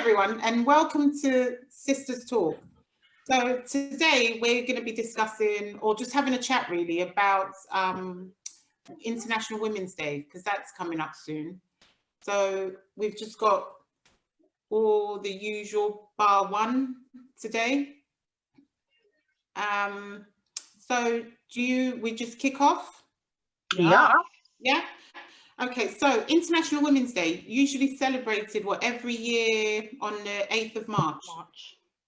everyone, and welcome to Sistaz Talk. So today we're going to be discussing, or just having a chat really, about International Women's Day, because that's coming up soon. So we've just got all the usual bar one today. So we just kick off? Yeah. Yeah. Okay, so International Women's Day, usually celebrated every year on the 8th of March.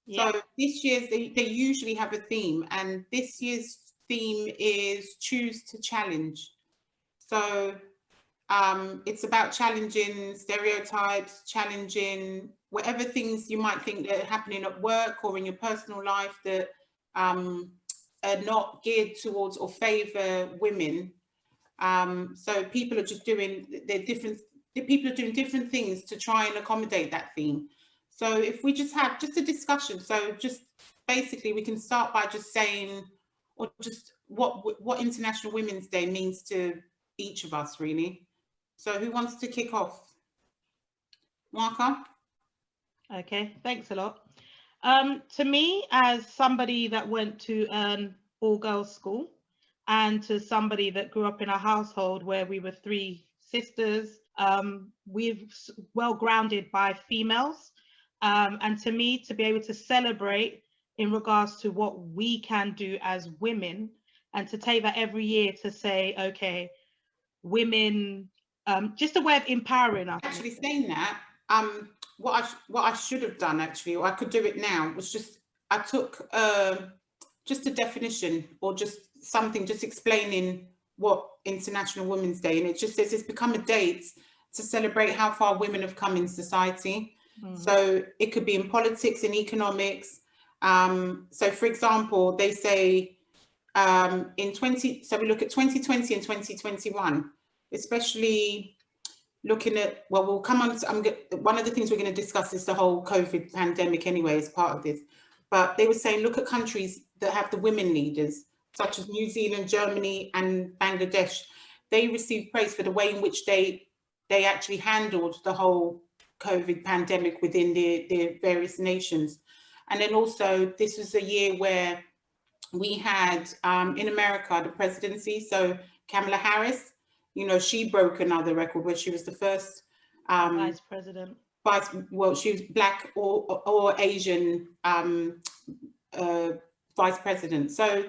Yeah. So this year's they usually have a theme, and this year's theme is Choose to Challenge. So it's about challenging stereotypes, challenging whatever things you might think that are happening at work or in your personal life that are not geared towards or favor women. So people are just doing people are doing different things to try and accommodate that theme. So if we just have a discussion, so just basically we can start by just saying, or just what International Women's Day means to each of us, really. So who wants to kick off? Marka? Okay, thanks a lot. To me, as somebody that went to an all-girls school, and to somebody that grew up in a household where we were 3 sisters, we're well grounded by females. And to me, to be able to celebrate in regards to what we can do as women, and to take that every year to say, okay, women, just a way of empowering us. Actually saying that, what I should have done actually, or I could do it now, was I took just a definition, or just something, just explaining what International Women's Day, and it just says it's become a date to celebrate how far women have come in society. So it could be in politics and economics. So for example, they say so we look at 2020 and 2021, especially looking at, well, we'll come on to, one of the things we're going to discuss is the whole COVID pandemic anyway as part of this. But they were saying, look at countries that have the women leaders, such as New Zealand, Germany, and Bangladesh. They received praise for the way in which they actually handled the whole COVID pandemic within their various nations. And then also, this was a year where we had, in America, the presidency. So Kamala Harris, you know, she broke another record where she was the first vice president. She was Black or Asian vice president. So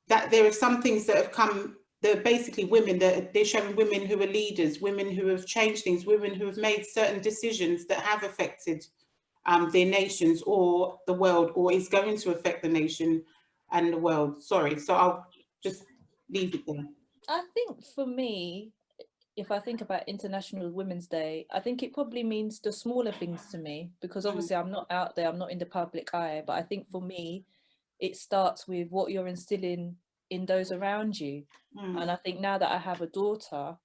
that there are some things that have come, they're basically women, they're showing women who are leaders, women who have changed things, women who have made certain decisions that have affected their nations or the world, or is going to affect the nation and the world. Sorry, so I'll just leave it there. I think for me, if I think about International Women's Day, I think it probably means the smaller things to me, because obviously I'm not out there, I'm not in the public eye, but I think for me, it starts with what you're instilling in those around you. And I think now that I have a daughter,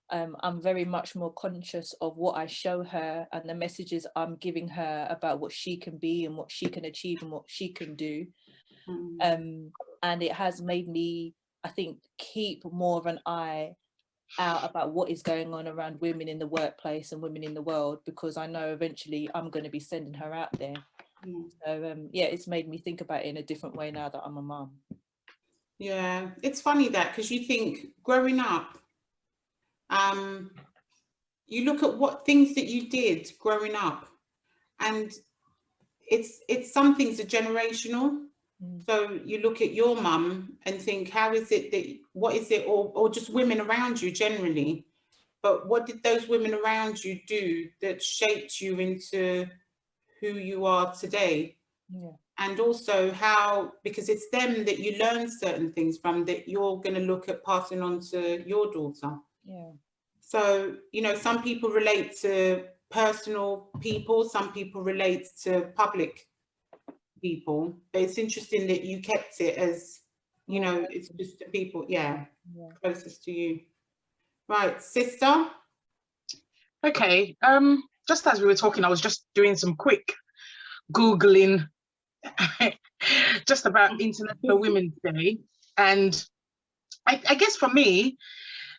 I'm very much more conscious of what I show her and the messages I'm giving her about what she can be and what she can achieve and what she can do. And it has made me, I think, keep more of an eye out about what is going on around women in the workplace and women in the world, because I know eventually I'm going to be sending her out there. So yeah, it's made me think about it in a different way now that I'm a mum. Yeah, it's funny that, because you think growing up, you look at what things that you did growing up, and it's some things are generational. So you look at your mum and think, how is it that, what is it, or just women around you generally, but what did those women around you do that shaped you into who you are today? And also how, because it's them that you learn certain things from, that you're going to look at passing on to your daughter. So, you know, some people relate to personal people, some people relate to public people, but it's interesting that you kept it as, you know, it's just the people, closest to you. Right, sister? Okay, just as we were talking, I was just doing some quick Googling just about International Women's Day. And I guess for me,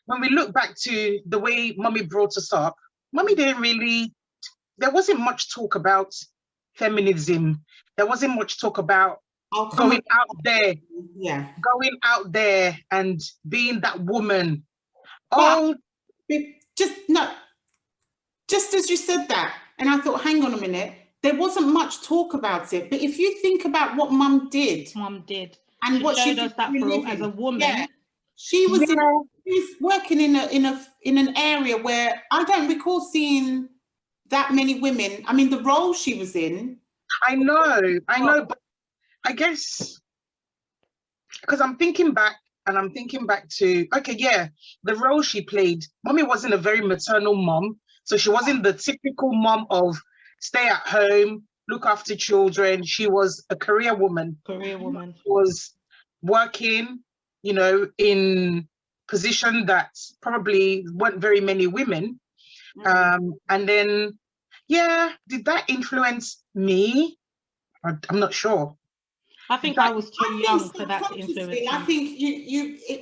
when we look back to the way Mummy brought us up, Mummy didn't really there wasn't much talk about feminism. There wasn't much talk about going out there. Yeah. Going out there and being that woman. But just as you said that, and I thought, hang on a minute, there wasn't much talk about it. But if you think about what Mum did, and she what she showed did us that as a woman. Yeah. She was working in an area where I don't recall seeing that many women. I mean, the role she was in. I know, but I guess because I'm thinking back to, okay, yeah, the role she played. Mommy wasn't a very maternal mom, so she wasn't the typical mom of stay at home, look after children. She was a career woman. She was working, you know, in position that probably weren't very many women. And then, yeah, did that influence me? I'm not sure. I think I was too young for that to influence me. I think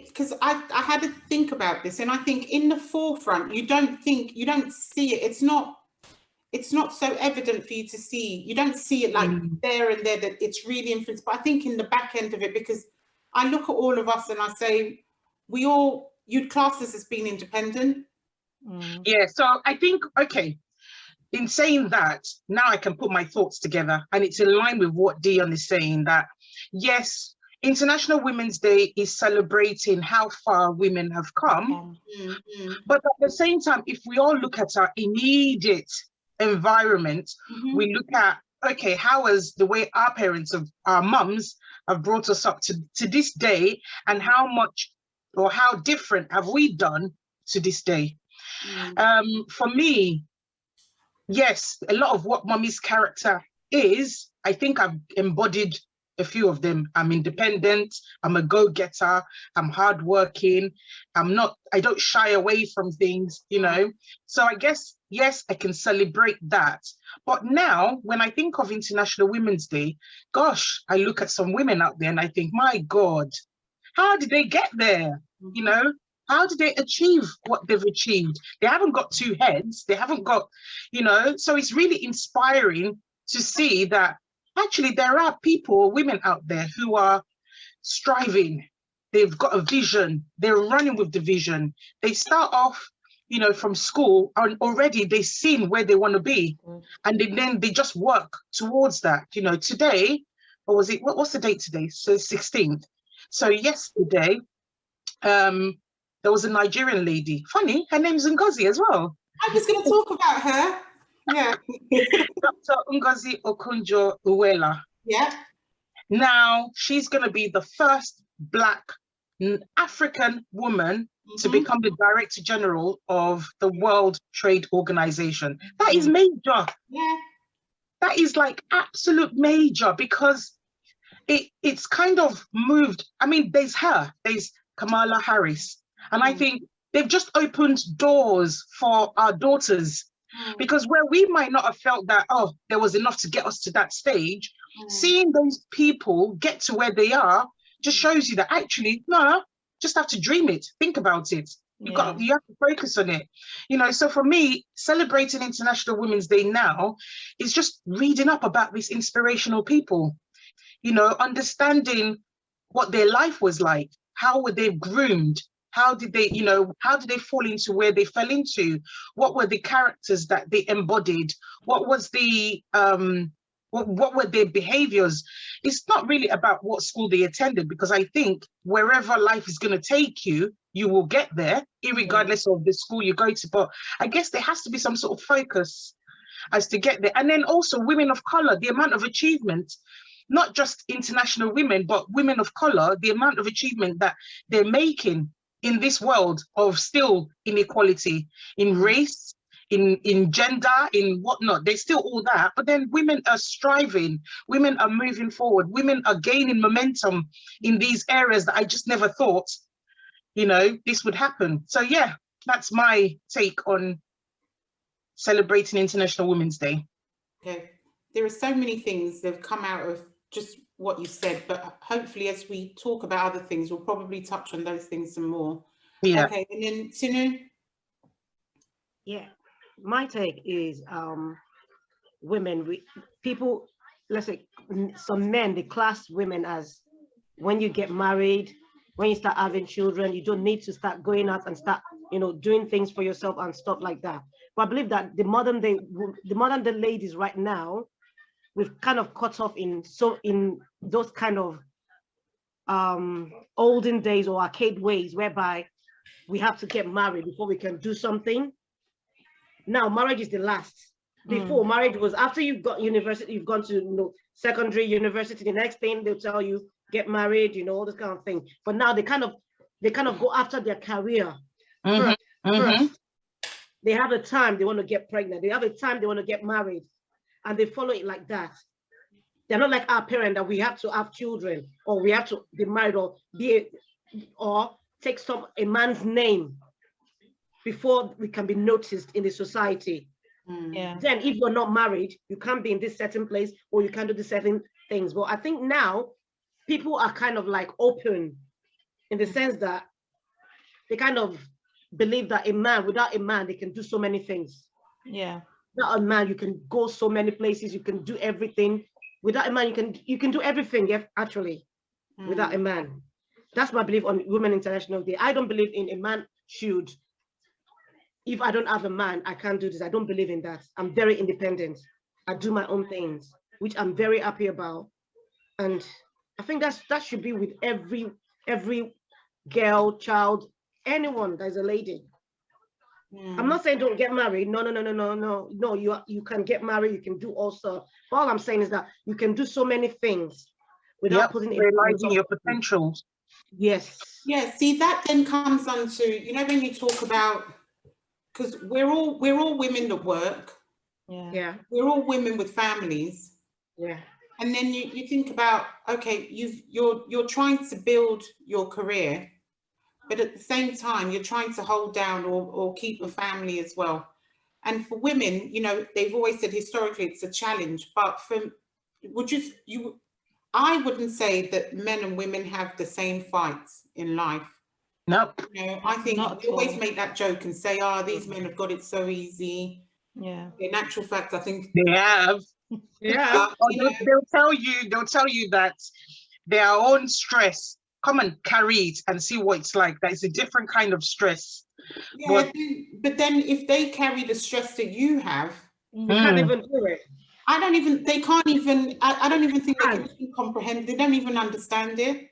because I had to think about this, and I think in the forefront, you don't see it. It's not so evident for you to see. You don't see it like there and there that it's really influenced. But I think in the back end of it, because I look at all of us and I say, you'd class this as being independent. Yeah, so I think, okay, in saying that, now I can put my thoughts together, and it's in line with what Dionne is saying, that yes, International Women's Day is celebrating how far women have come, but at the same time, if we all look at our immediate environment, we look at, okay, how is the way our parents, our mums have brought us up to this day, and how much or how different have we done to this day? For me, yes, a lot of what Mummy's character is, I think I've embodied a few of them. I'm independent, I'm a go-getter, I'm hardworking, I don't shy away from things, you know. So I guess, yes, I can celebrate that. But now, when I think of International Women's Day, gosh, I look at some women out there and I think, my God, how did they get there? You know, how did they achieve what they've achieved? They haven't got two heads. They haven't got, you know, so it's really inspiring to see that actually there are women out there who are striving. They've got a vision. They're running with the vision. They start off, you know, from school, and already they've seen where they want to be. And then they just work towards that. You know, today, or was it, what's the date today? So 16th. So yesterday, there was a Nigerian lady. Funny, her name's Ngozi as well. I was going to talk about her. Yeah. Dr. Ngozi Okonjo-Iweala. Yeah. Now, she's going to be the first Black African woman to become the Director General of the World Trade Organization. That is major. Yeah. That is like absolute major, because it's kind of moved. I mean, there's Kamala Harris. And I think they've just opened doors for our daughters, because where we might not have felt that, oh, there was enough to get us to that stage, seeing those people get to where they are just shows you that actually, no, just have to dream it, think about it. You have to focus on it. You know, so for me, celebrating International Women's Day now is just reading up about these inspirational people, you know, understanding what their life was like, how were they groomed, how did they, you know, how did they fall into where they fell into? What were the characters that they embodied? What was the, what were their behaviors? It's not really about what school they attended, because I think wherever life is going to take you, you will get there, irregardless of the school you go to. But I guess there has to be some sort of focus as to get there. And then also women of color, the amount of achievement, not just international women, but women of color, the amount of achievement that they're making in this world of still inequality in race, in gender, in whatnot. There's still all that, but then women are striving, women are moving forward, women are gaining momentum in these areas that I just never thought, you know, this would happen. So yeah, that's my take on celebrating International Women's Day. Okay, there are so many things that have come out of just what you said, but hopefully as we talk about other things, we'll probably touch on those things some more. Yeah. Okay, and then Tinu? Yeah, my take is women, people, let's say some men, they class women as when you get married, when you start having children, you don't need to start going out and start, doing things for yourself and stuff like that. But I believe that the modern day ladies right now, we've kind of caught off in those kind of olden days or arcade ways whereby we have to get married before we can do something. Now marriage is the last. Before, marriage was after you've got university, you've gone to secondary, university, the next thing they'll tell you, get married, all this kind of thing. But now they kind of go after their career first. They have a time they want to get pregnant. They have a time they want to get married, and they follow it like that. They're not like our parents that we have to have children or we have to be married or take a man's name before we can be noticed in the society. Yeah. Then if you're not married, you can't be in this certain place or you can't do the certain things. But I think now people are kind of like open in the sense that they kind of believe that without a man, they can do so many things. Yeah. Without a man, you can go so many places, you can do everything. Without a man, you can do everything, actually, without a man. That's my belief on Women International Day. I don't believe in a man should, if I don't have a man, I can't do this. I don't believe in that. I'm very independent. I do my own things, which I'm very happy about. And I think that should be with every girl, child, anyone that's a lady. I'm not saying don't get married. No. You can get married. You can do also. All I'm saying is that you can do so many things without putting realizing your potentials. Yes. Yeah. See, that then comes on to when you talk about, because we're all women that work. Yeah. We're all women with families. Yeah. And then you think about, okay, you're trying to build your career, but at the same time, you're trying to hold down or keep a family as well. And for women, they've always said historically it's a challenge, but I wouldn't say that men and women have the same fights in life. Nope. I think we always make that joke and say, these men have got it so easy. Yeah. In actual fact, I think they have. Yeah. They'll tell you that their own stress, come and carry it and see what it's like. That is a different kind of stress. Yeah, but then if they carry the stress that you have, they can't even do it. I don't even think they can even comprehend. They don't even understand it.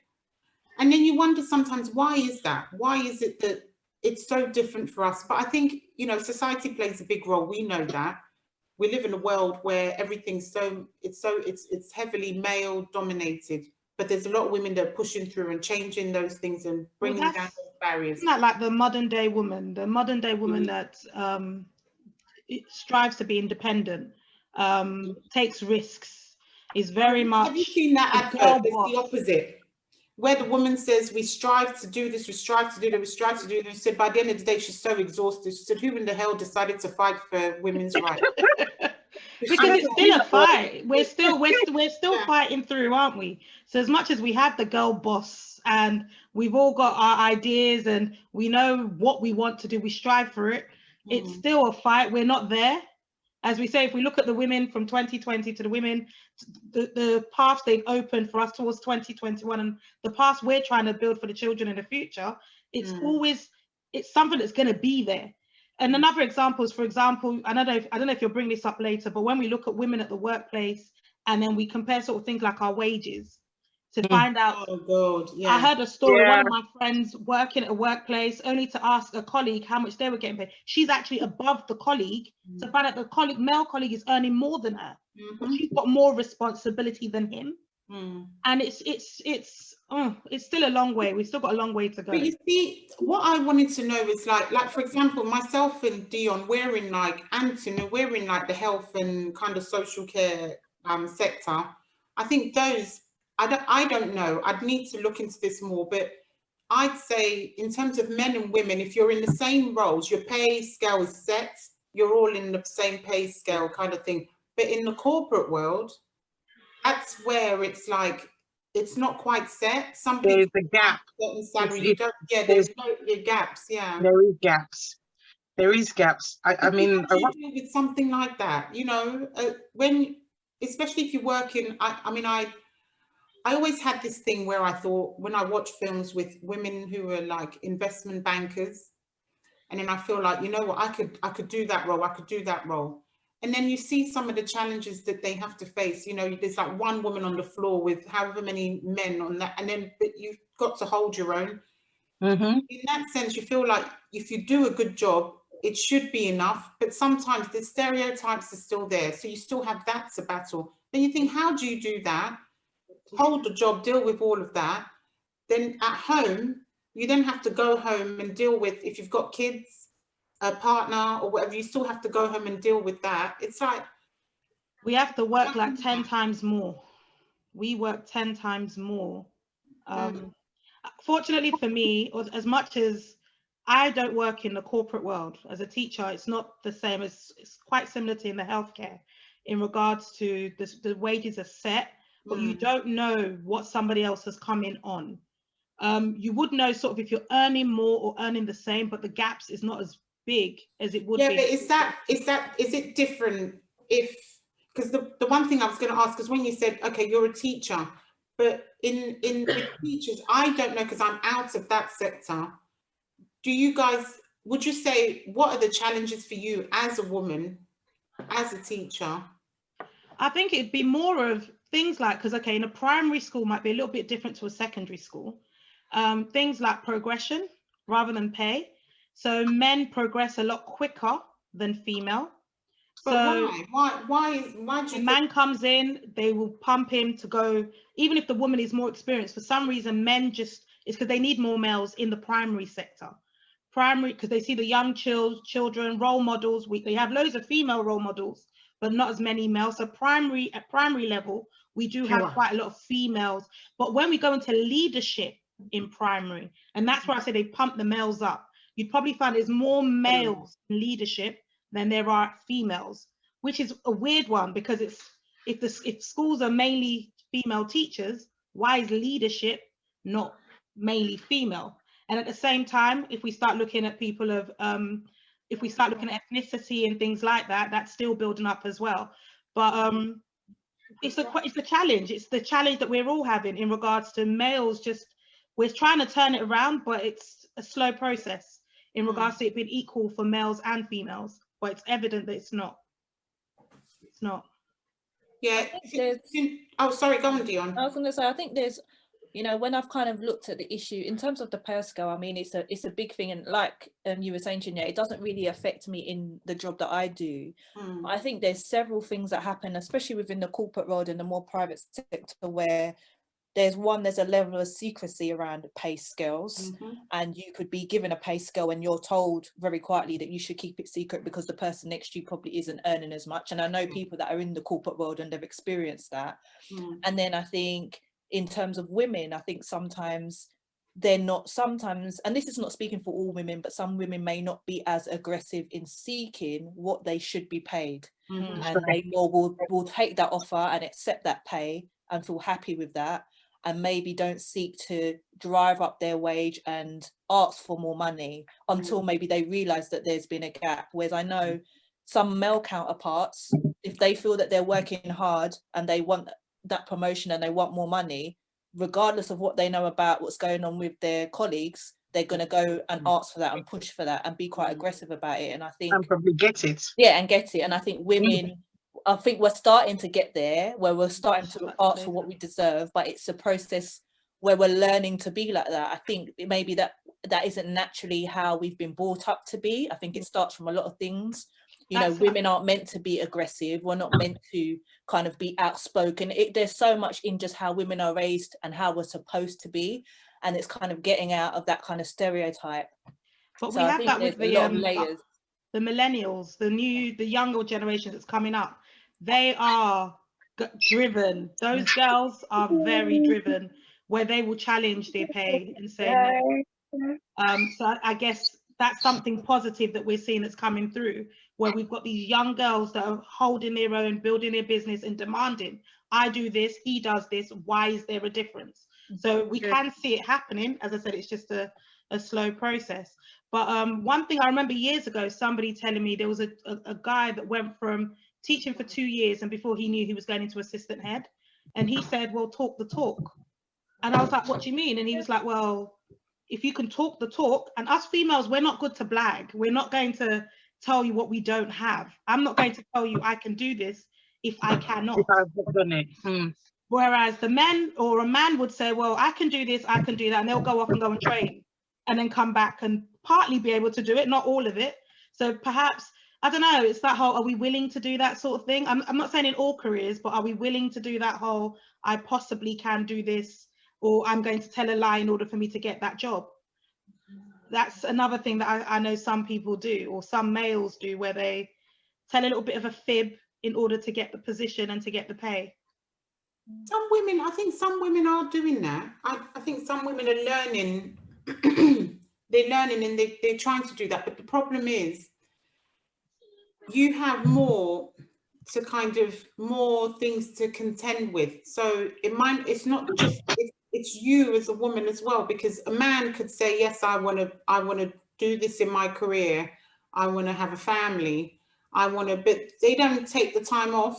And then you wonder sometimes, why is that? Why is it that it's so different for us? But I think, society plays a big role. We know that. We live in a world where everything's it's heavily male dominated, but there's a lot of women that are pushing through and changing those things and bringing down those barriers. Isn't that like the modern day woman that it strives to be independent, takes risks, is very much. Have you seen that advert? It's the opposite, where the woman says, we strive to do this, we strive to do that, we strive to do this. She said by the end of the day, she's so exhausted. She said, who in the hell decided to fight for women's rights? Because it's still a fight. We're still fighting through, aren't we? So as much as we have the girl boss and we've all got our ideas and we know what we want to do, we strive for it. It's still a fight. We're not there. As we say, if we look at the women from 2020 to the women, the path they've opened for us towards 2021 and the path we're trying to build for the children in the future, it's something that's going to be there. And another example is, for example, I don't know if you'll bring this up later, but when we look at women at the workplace and then we compare sort of things like our wages to find out. Oh God, yeah. I heard a story, one of my friends working at a workplace, only to ask a colleague how much they were getting paid. She's actually above the colleague to find out the male colleague is earning more than her. But she's got more responsibility than him. And it's still a long way. We've still got a long way to go. But you see, what I wanted to know is like for example, myself and Dionne, we're in the health and kind of social care sector. I think those, I don't know, I'd need to look into this more, but I'd say in terms of men and women, if you're in the same roles, your pay scale is set, you're all in the same pay scale kind of thing. But in the corporate world, that's where it's like, it's not quite set. There's a gap. Certain salary, there's gaps, yeah. There is gaps. There is gaps. I mean, How do you deal with something like that? You know, when, especially if you're working, I always had this thing where I thought, when I watch films with women who are like investment bankers, and then I feel like, you know what, I could do that role, I could do that role. And then you see some of the challenges that they have to face. You know, there's like one woman on the floor with however many men on that, and then but you've got to hold your own. mm-hmm. In that sense, you feel like if you do a good job, it should be enough, but sometimes the stereotypes are still there. So you still have that to battle. Then you think, how do you do that? Hold the job, deal with all of that. Then at home, you then have to go home and deal with, if you've got kids, a partner or whatever, you still have to go home and deal with that. It's like, we have to work like 10 times more. We work 10 times more. Fortunately for me, as much as I don't work in the corporate world as a teacher, it's not the same. It's quite similar to in the healthcare in regards to the wages are set, but you don't know what somebody else has come in on. You would know sort of if you're earning more or earning the same, but the gaps is not as big as it would be. Yeah, but is it different if, because the one thing I was going to ask is when you said, okay, you're a teacher, but in with teachers, I don't know, because I'm out of that sector. Do you guys, would you say, what are the challenges for you as a woman, as a teacher? I think it'd be more of things like, because okay, in a primary school might be a little bit different to a secondary school. Things like progression rather than pay. So men progress a lot quicker than female. But so why do a you man comes in, they will pump him to go, even if the woman is more experienced. For some reason, men just, it's because they need more males in the primary sector. Primary, because they see the young children, role models. They have loads of female role models, but not as many males. So at primary level, we do have quite a lot of females. But when we go into leadership in primary, and that's where I say they pump the males up, you'd probably find there's more males in leadership than there are females, which is a weird one, because if schools are mainly female teachers, why is leadership not mainly female? And at the same time, if we start looking at people of, if we start looking at ethnicity and things like that, that's still building up as well. But it's a challenge. It's the challenge that we're all having in regards to males. Just, we're trying to turn it around, but it's a slow process in regards to it being equal for males and females. But it's evident that it's not. It's not. Yeah. Oh, sorry, go on, Dionne. I was going to say, I think there's, you know, when I've kind of looked at the issue in terms of the pay scale, I mean, it's a big thing. And like you were saying, Chinye, it doesn't really affect me in the job that I do. I think there's several things that happen, especially within the corporate world and the more private sector, where there's a level of secrecy around pay scales, and you could be given a pay scale and you're told very quietly that you should keep it secret because the person next to you probably isn't earning as much. And I know people that are in the corporate world and they've experienced that. And then I think in terms of women, I think sometimes they're not, and this is not speaking for all women, but some women may not be as aggressive in seeking what they should be paid. And they will take that offer and accept that pay and feel happy with that, and maybe don't seek to drive up their wage and ask for more money until maybe they realize that there's been a gap. Whereas I know some male counterparts, if they feel that they're working hard and they want that promotion and they want more money, regardless of what they know about what's going on with their colleagues, they're going to go and ask for that and push for that and be quite aggressive about it. And I think, and probably get it. Yeah, and get it. And I think women, I think we're starting to get there, where we're starting to ask for what we deserve, but it's a process where we're learning to be like that. I think maybe that isn't naturally how we've been brought up to be. I think it starts from a lot of things. You know, women aren't meant to be aggressive. We're not meant to kind of be outspoken. There's so much in just how women are raised and how we're supposed to be. And it's kind of getting out of that kind of stereotype. But so we have that with the millennials, the younger generation that's coming up. They are driven. Those girls are very driven, where they will challenge their pay and say no. So I guess that's something positive that we're seeing that's coming through, where we've got these young girls that are holding their own, building their business and demanding, I do this, he does this, why is there a difference? So we can see it happening. As I said, it's just a a slow process. But one thing I remember years ago, somebody telling me there was a guy that went from teaching for 2 years, and before he knew, he was going into assistant head. And he said, well, talk the talk. And I was like, what do you mean? And he was like, well, if you can talk the talk, and us females, we're not good to blag. We're not going to tell you what we don't have. I'm not going to tell you I can do this if I cannot. If I've done it. Whereas the men, or a man would say, well, I can do this, I can do that. And they'll go off and go and train and then come back and partly be able to do it, not all of it. So perhaps, I don't know, it's that whole, are we willing to do that sort of thing? I'm not saying in all careers, but are we willing to do that whole, I possibly can do this, or I'm going to tell a lie in order for me to get that job? That's another thing that I know some people do, or some males do, where they tell a little bit of a fib in order to get the position and to get the pay. Some women, I think some women are doing that. I think some women are learning, they're learning and they're trying to do that. But the problem is, you have more to kind of, more things to contend with. So it's not just, it's you as a woman as well, because a man could say, yes, I want to do this in my career. I want to have a family. But they don't take the time off.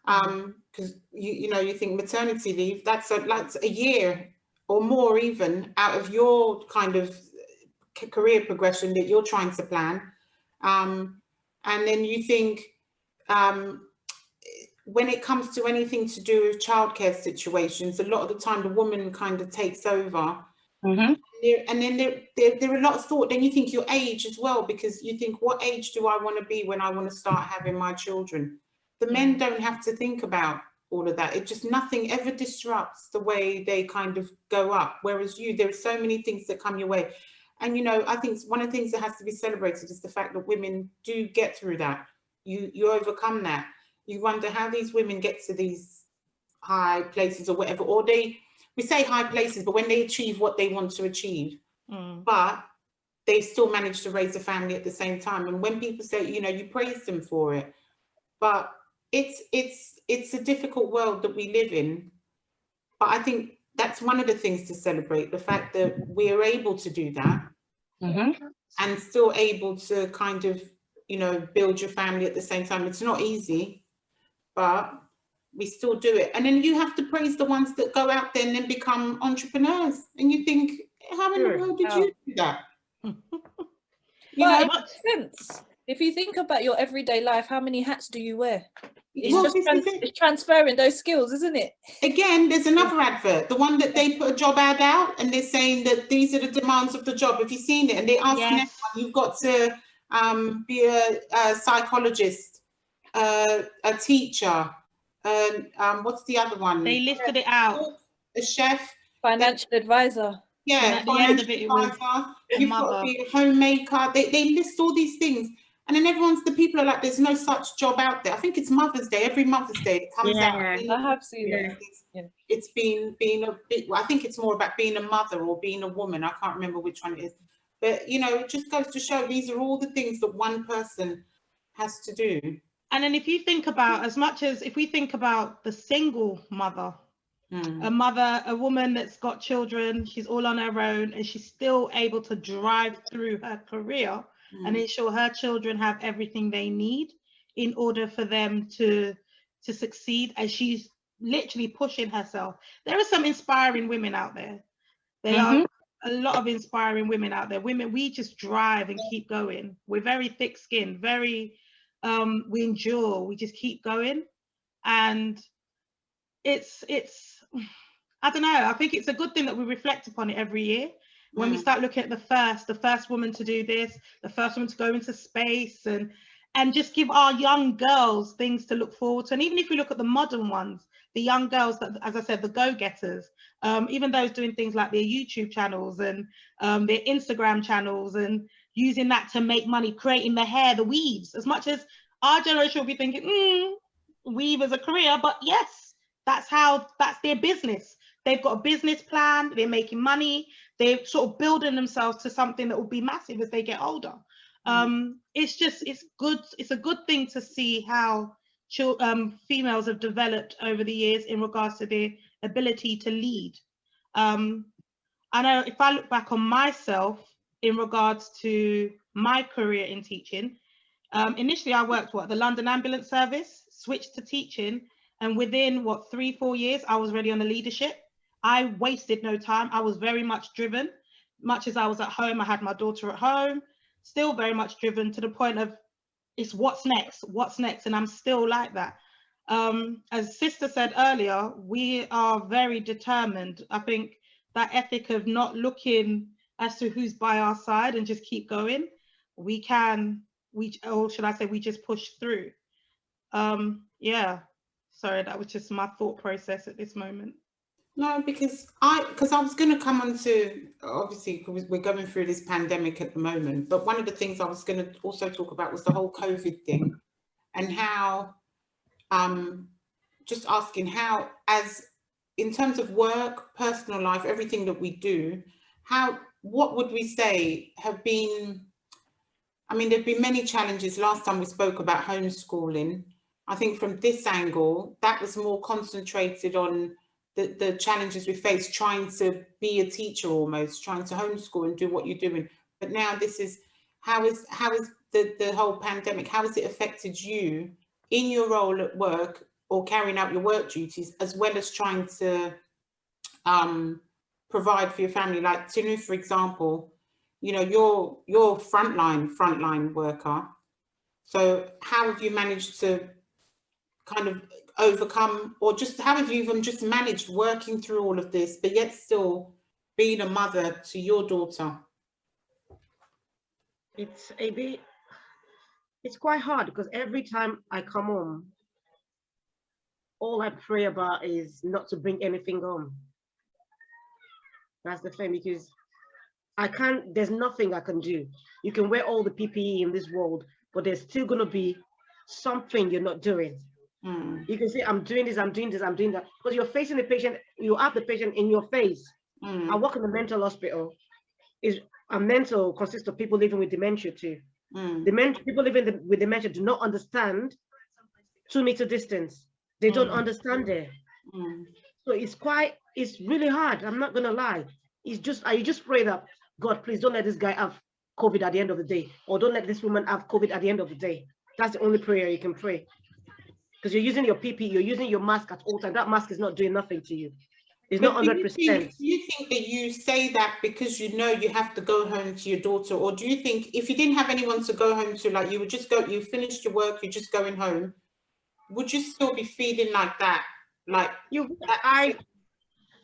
Because you think maternity leave, that's a year or more even out of your kind of career progression that you're trying to plan. And then you think, when it comes to anything to do with childcare situations, a lot of the time the woman kind of takes over. And then there are a lot of thought. Then you think your age as well, because you think, what age do I want to be when I want to start having my children? The men don't have to think about all of that. It just, nothing ever disrupts the way they kind of go up. Whereas there are so many things that come your way. And, I think one of the things that has to be celebrated is the fact that women do get through that. You overcome that. You wonder how these women get to these high places or whatever, or we say high places, but when they achieve what they want to achieve, but they still manage to raise a family at the same time. And when people say, you praise them for it, but it's a difficult world that we live in. But I think that's one of the things to celebrate, the fact that we're able to do that and still able to kind of, build your family at the same time. It's not easy, but we still do it. And then you have to praise the ones that go out there and then become entrepreneurs. And you think, how in the world did you do that? Well, it makes sense. If you think about your everyday life, how many hats do you wear? It's transferring those skills, isn't it? Again, there's another advert, the one that they put a job ad out and they're saying that these are the demands of the job. Have you seen it? And they're asking everyone, you've got to be a psychologist, a teacher, what's the other one? They listed it out. A chef. Financial advisor. Yeah, and at the end of it, it was you've got to be a homemaker. They list all these things. And then the people are like, there's no such job out there. I think it's Mother's Day. Every Mother's Day it comes out. I have seen it. It's being a bit, I think it's more about being a mother or being a woman. I can't remember which one it is. But, it just goes to show these are all the things that one person has to do. And then if you think about, if we think about the single mother, a woman that's got children, she's all on her own, and she's still able to drive through her career and ensure her children have everything they need in order for them to succeed, as she's literally pushing herself. There are some inspiring women out there. There are a lot of inspiring women out there. Women, we just drive and keep going. We're very thick-skinned, we endure, we just keep going. And it's I don't know, I think it's a good thing that we reflect upon it every year. When we start looking at the first woman to do this, the first woman to go into space, and just give our young girls things to look forward to. And even if we look at the modern ones, the young girls that, as I said, the go-getters, even those doing things like their YouTube channels and their Instagram channels, and using that to make money, creating the hair, the weaves, as much as our generation will be thinking, weave as a career, but yes, that's their business. They've got a business plan, they're making money, they're sort of building themselves to something that will be massive as they get older. It's good. It's a good thing to see how females have developed over the years in regards to their ability to lead. I know if I look back on myself in regards to my career in teaching, initially I worked at the London Ambulance Service, switched to teaching, and within 3-4 years, I was ready on the leadership. I wasted no time. I was very much driven. Much as I was at home, I had my daughter at home, still very much driven to the point of it's what's next, and I'm still like that. As Sister said earlier, we are very determined. I think that ethic of not looking as to who's by our side and just keep going, or should I say, we just push through. Yeah, sorry, that was just my thought process at this moment. No, because I was going to come on to, obviously, because we're going through this pandemic at the moment, but one of the things I was going to also talk about was the whole COVID thing, and how, just asking how, as in terms of work, personal life, everything that we do, what would we say have been, I mean, there've been many challenges. Last time we spoke about homeschooling. I think from this angle, that was more concentrated on the challenges we face trying to be a teacher, almost trying to homeschool and do what you're doing. But now this is, how is the whole pandemic, how has it affected you in your role at work or carrying out your work duties, as well as trying to provide for your family? Like Tinu, for example, you know, you're frontline worker. So how have you managed to kind of overcome, or just how have you even just managed working through all of this, but yet still being a mother to your daughter? It's quite hard, because every time I come home, all I pray about is not to bring anything home. That's the thing, because there's nothing I can do. You can wear all the PPE in this world, but there's still going to be something you're not doing. You can say, I'm doing this, I'm doing this, I'm doing that, because you're facing the patient, you have the patient in your face. I work in a mental hospital. A mental consists of people living with dementia too. People living with dementia do not understand 2-meter distance. They don't understand it. So it's really hard. I'm not gonna lie. You just pray that, God, please don't let this guy have COVID at the end of the day, or don't let this woman have COVID at the end of the day. That's the only prayer you can pray. Because you're using your PPE, you're using your mask at all time. That mask is not doing nothing to you. It's not 100%. Do you think that you say that because you know you have to go home to your daughter, or do you think if you didn't have anyone to go home to, like you would just go, you finished your work, you're just going home, would you still be feeling like that? Like you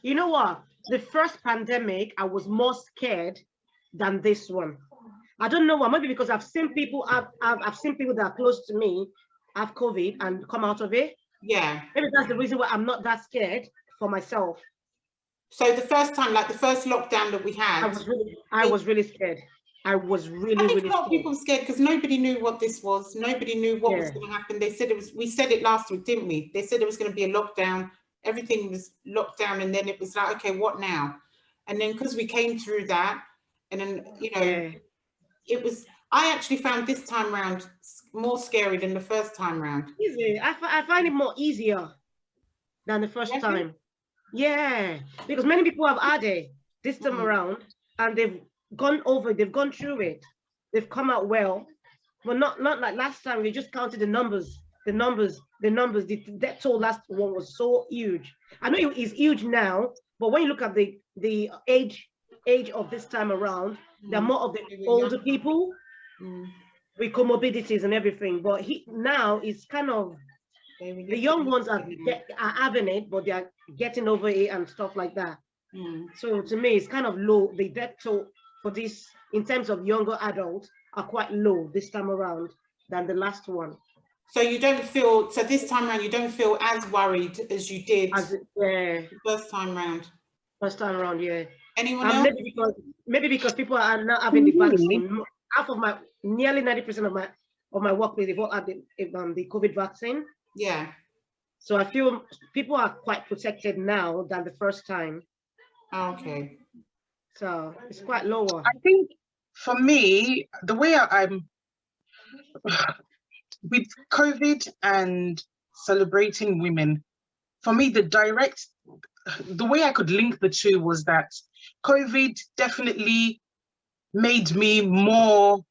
know what? The first pandemic, I was more scared than this one. I don't know why. Maybe because I've seen people I've seen people that are close to me have COVID and come out of it. Yeah. Maybe that's the reason why I'm not that scared for myself. So the first time, like the first lockdown that we had, I was really scared. I was really, I think really a lot of people were scared because nobody knew what this was. Nobody knew what was going to happen. They said we said it last week, didn't we? They said it was going to be a lockdown. Everything was locked down, and then it was like, okay, what now? And then because we came through that, and then, you know, it was, I actually found this time round more scary than the first time round. Easy. I find it more easier than the first time. Yeah, because many people have had it this time around, and they've gone through it. They've come out well, but not like last time. We just counted the numbers. The death toll last one was so huge. I know it's huge now, but when you look at the age of this time around, there are more of the older people with comorbidities and everything. But now it's kind of, the young ones are having it, but they are getting over it and stuff like that. So to me, it's kind of low. The death toll for this, in terms of younger adults, are quite low this time around than the last one. So you don't feel, so this time around, you don't feel as worried as you did the first time round? First time around, yeah. Anyone else? Maybe because people are not having the vaccine. Half of nearly 90% of my workplace, they've all had the COVID vaccine. Yeah. So I feel people are quite protected now than the first time. Okay. So it's quite lower. I think for me, the way I'm with COVID and celebrating women, for me, the way I could link the two was that COVID definitely made me more,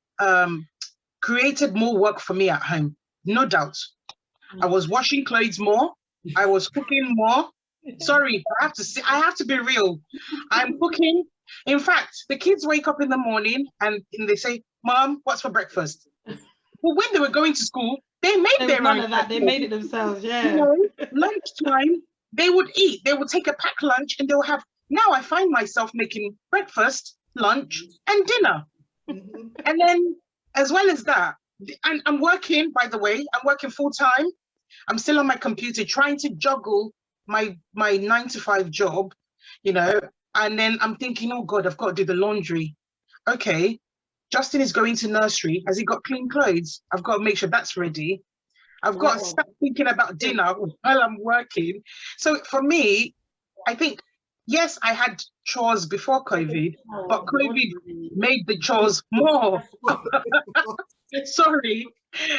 created more work for me at home, no doubt. I was washing clothes more, I was cooking more. Sorry, I have to be real. I'm cooking. In fact, the kids wake up in the morning and they say, Mom, what's for breakfast? But when they were going to school, they made their none own. of that. They made it themselves, yeah. You know, lunchtime, they would eat. They would take a packed lunch and they'll have. Now I find myself making breakfast, lunch, and dinner. And then, as well as that, and I'm working, by the way, I'm working full time. I'm still on my computer trying to juggle my 9-to-5 job, you know, and then I'm thinking, oh God, I've got to do the laundry. Okay, Justin is going to nursery. Has he got clean clothes? I've got to make sure that's ready. I've got to start thinking about dinner while I'm working. So for me, I think, yes, I had chores before COVID, but COVID made the chores more. Sorry.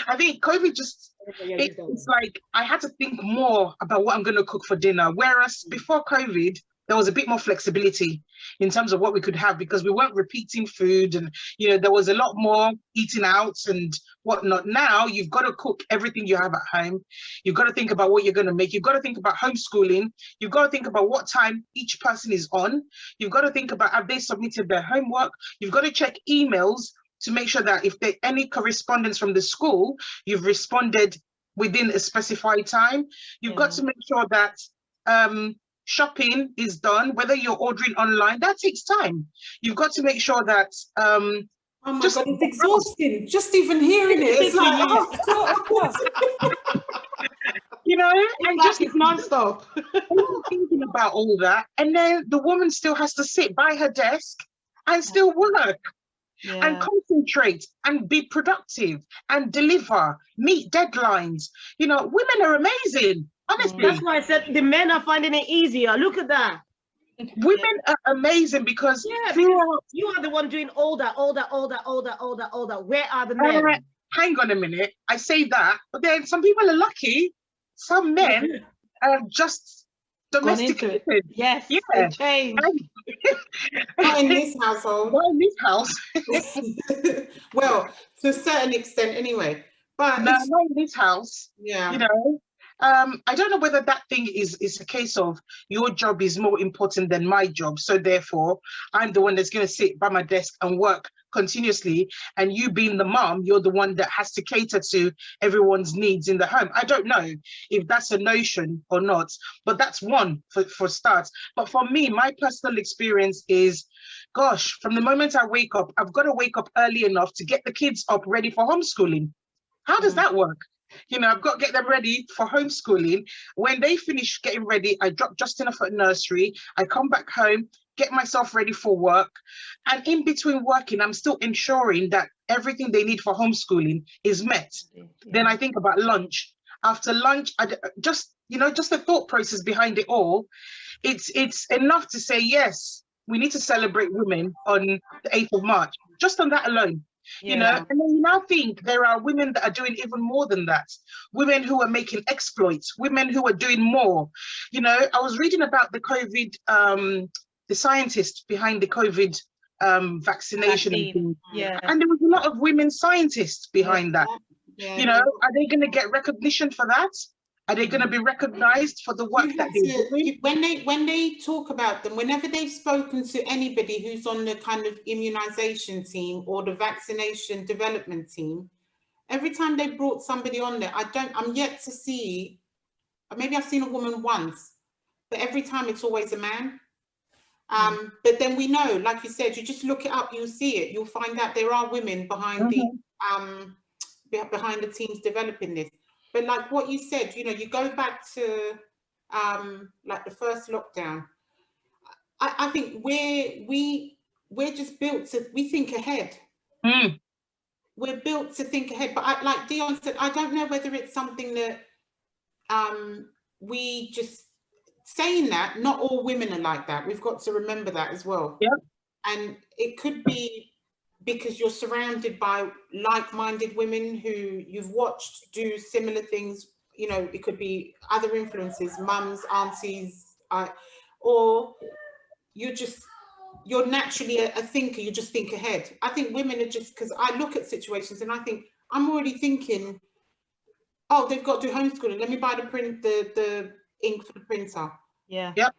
I think COVID it's like I had to think more about what I'm going to cook for dinner. Whereas before COVID, there was a bit more flexibility in terms of what we could have because we weren't repeating food and, you know, there was a lot more eating out and whatnot. Now you've got to cook everything you have at home. You've got to think about what you're going to make. You've got to think about homeschooling. You've got to think about what time each person is on. You've got to think about, have they submitted their homework? You've got to check emails to make sure that if there's any correspondence from the school, you've responded within a specified time. You've got to make sure that shopping is done, whether you're ordering online, that takes time. You've got to make sure that oh my God, it's exhausting. Just even hearing it, it's like, you know, and just it's non-stop. thinking about all that, and then the woman still has to sit by her desk and still work. And concentrate and be productive and deliver, meet deadlines. You know, women are amazing. Honestly. That's why I said the men are finding it easier. Look at that. Women are amazing because you are the one doing older. Where are the men? Hang on a minute. I say that, but then some people are lucky. Some men are just domesticated. Yes, yeah. Change. Not in this household. Not in this house. Well, to a certain extent anyway. But no, not in this house. Yeah. You know, I don't know whether that thing is a case of your job is more important than my job. So therefore, I'm the one that's going to sit by my desk and work continuously. And you being the mom, you're the one that has to cater to everyone's needs in the home. I don't know if that's a notion or not, but that's one for starts. But for me, my personal experience is, gosh, from the moment I wake up, I've got to wake up early enough to get the kids up ready for homeschooling. How does that work? You know, I've got to get them ready for homeschooling. When they finish getting ready, I drop Justin off at nursery. I come back home, get myself ready for work. And in between working, I'm still ensuring that everything they need for homeschooling is met. Yeah. Then I think about lunch. After lunch, just the thought process behind it all. It's enough to say, yes, we need to celebrate women on the 8th of March, just on that alone. You know, and then you now think there are women that are doing even more than that. Women who are making exploits, women who are doing more. You know, I was reading about the COVID, the scientists behind the COVID vaccination. Yeah. And there was a lot of women scientists behind that. Yeah. You know, are they going to get recognition for that? Are they going to be recognized for the work that they're doing? When they talk about them, whenever they've spoken to anybody who's on the kind of immunization team or the vaccination development team, every time they brought somebody on there, I'm yet to see, maybe I've seen a woman once, but every time it's always a man. But then we know, like you said, you just look it up, you'll see it, you'll find out there are women behind behind the teams developing this. But like what you said, you know, you go back to like the first lockdown. I think we're just built to, we think ahead. We're built to think ahead. But like Dionne said, I don't know whether it's something that we just, saying that, not all women are like that. We've got to remember that as well. Yep. And it could be because you're surrounded by like-minded women who you've watched do similar things. You know, it could be other influences, mums, aunties, or you're just you're naturally a thinker, you just think ahead. I think women are just, because I look at situations and I think, I'm already thinking, oh, they've got to do homeschooling. Let me buy the ink for the printer. Yeah. Yep.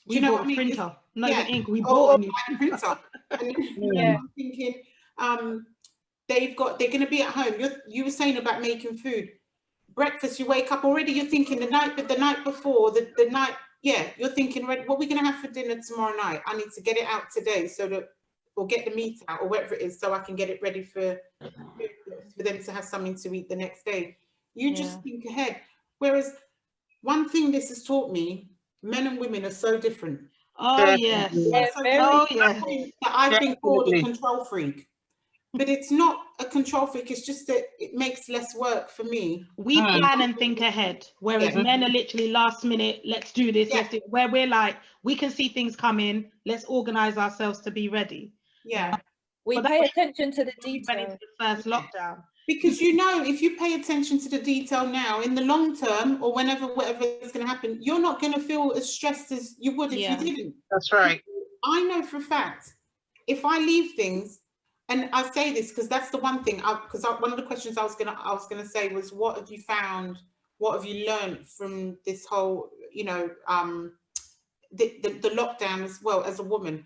We bought a printer, not even ink. We Oh, bought a new printer. And Yeah. I'm thinking, they're going to be at home. You were saying about making food. Breakfast, you wake up already, you're thinking the night before, the night, you're thinking, what are we going to have for dinner tomorrow night? I need to get it out today so that, or get the meat out or whatever it is, so I can get it ready for them to have something to eat the next day. You just think ahead. Whereas one thing this has taught me, men and women are so different. Oh, yes. Yeah, Oh, yes. I've been called a control freak. But it's not a control freak, it's just that it makes less work for me. We plan and think ahead, whereas men are literally last minute, let's do this, let's do, where we're like, we can see things coming, let's organize ourselves to be ready. Yeah. We pay attention to the detail. The first lockdown. Because if you pay attention to the detail now, in the long term, or whatever is going to happen, you're not going to feel as stressed as you would if you didn't. That's right. I know for a fact, if I leave things, and I say this because that's the one thing, because one of the questions I was gonna say was, what have you found? What have you learned from this whole, the lockdown as well as a woman?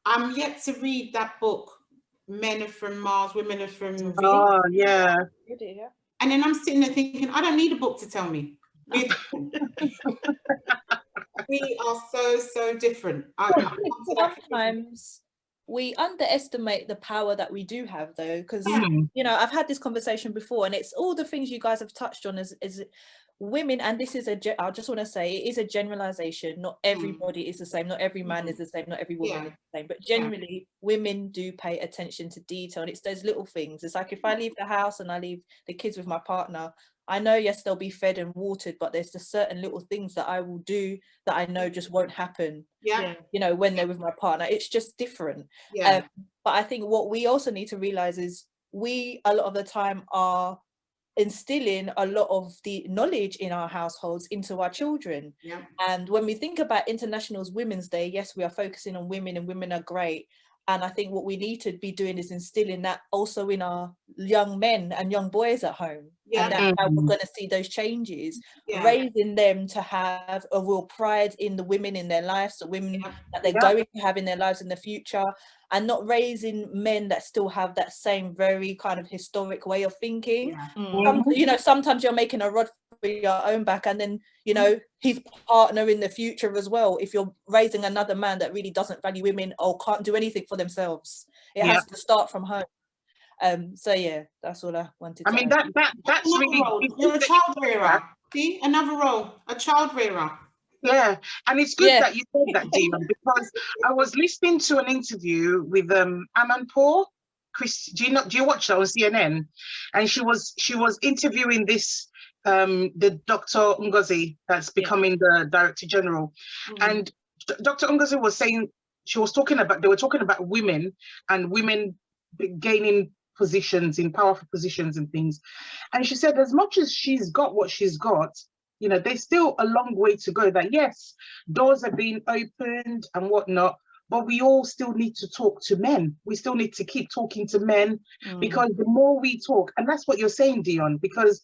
I'm yet to read that book, Men Are From Mars, Women Are From Venus. Oh, yeah. And then I'm sitting there thinking, I don't need a book to tell me. We are so different. Sometimes we underestimate the power that we do have, though, because I've had this conversation before, and it's all the things you guys have touched on is women, and this is I just want to say it is a generalization. Not everybody is the same, not every man is the same, not every woman is the same, but generally women do pay attention to detail, and it's those little things. It's like if I leave the house and I leave the kids with my partner, I know, yes, they'll be fed and watered, but there's just certain little things that I will do that I know just won't happen. When they're with my partner, it's just different. But I think what we also need to realize is we a lot of the time are instilling a lot of the knowledge in our households into our children. And when we think about International Women's Day, yes, we are focusing on women, and women are great. And I think what we need to be doing is instilling that also in our young men and young boys at home. And that's how we're going to see those changes, raising them to have a real pride in the women in their lives, the women that they're going to have in their lives in the future, and not raising men that still have that same very kind of historic way of thinking. Sometimes you're making a rod for your own back, and then his partner in the future as well, if you're raising another man that really doesn't value women or can't do anything for themselves, it has to start from home. So that's all I wanted to mean, that's really role. You're a child rearer. See, another role, a child rearer. Yeah, and it's good that you said that, Dionne, because I was listening to an interview with Amanpour. Chris, do you watch that on CNN? And she was interviewing this the Dr. Ngozi that's becoming the Director General, and Dr. Ngozi was saying, they were talking about women and women gaining positions in powerful positions and things, and she said as much as she's got what she's got, there's still a long way to go. That yes, doors are being opened and whatnot, but we all still need to talk to men. We still need to keep talking to men, because the more we talk, and that's what you're saying, Dionne, because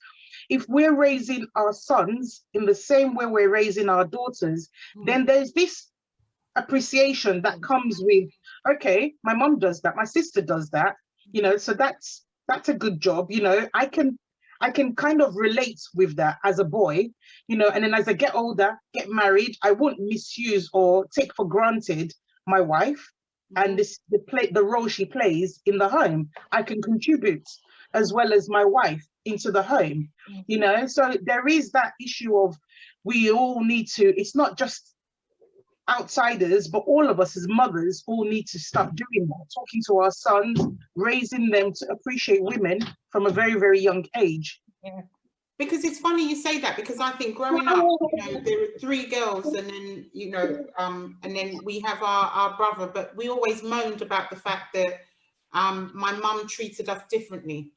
if we're raising our sons in the same way we're raising our daughters, then there's this appreciation that comes with, okay, my mom does that, my sister does that, so that's a good job. I can kind of relate with that as a boy, and then as I get older, get married, I won't misuse or take for granted my wife and the role she plays in the home. I can contribute as well as my wife into the home, so there is that issue of we all need to, it's not just outsiders, but all of us as mothers all need to start doing that, talking to our sons, raising them to appreciate women from a very, very young age. Because it's funny you say that, because I think growing up, there were 3 girls, and then and then we have our brother, but we always moaned about the fact that my mum treated us differently,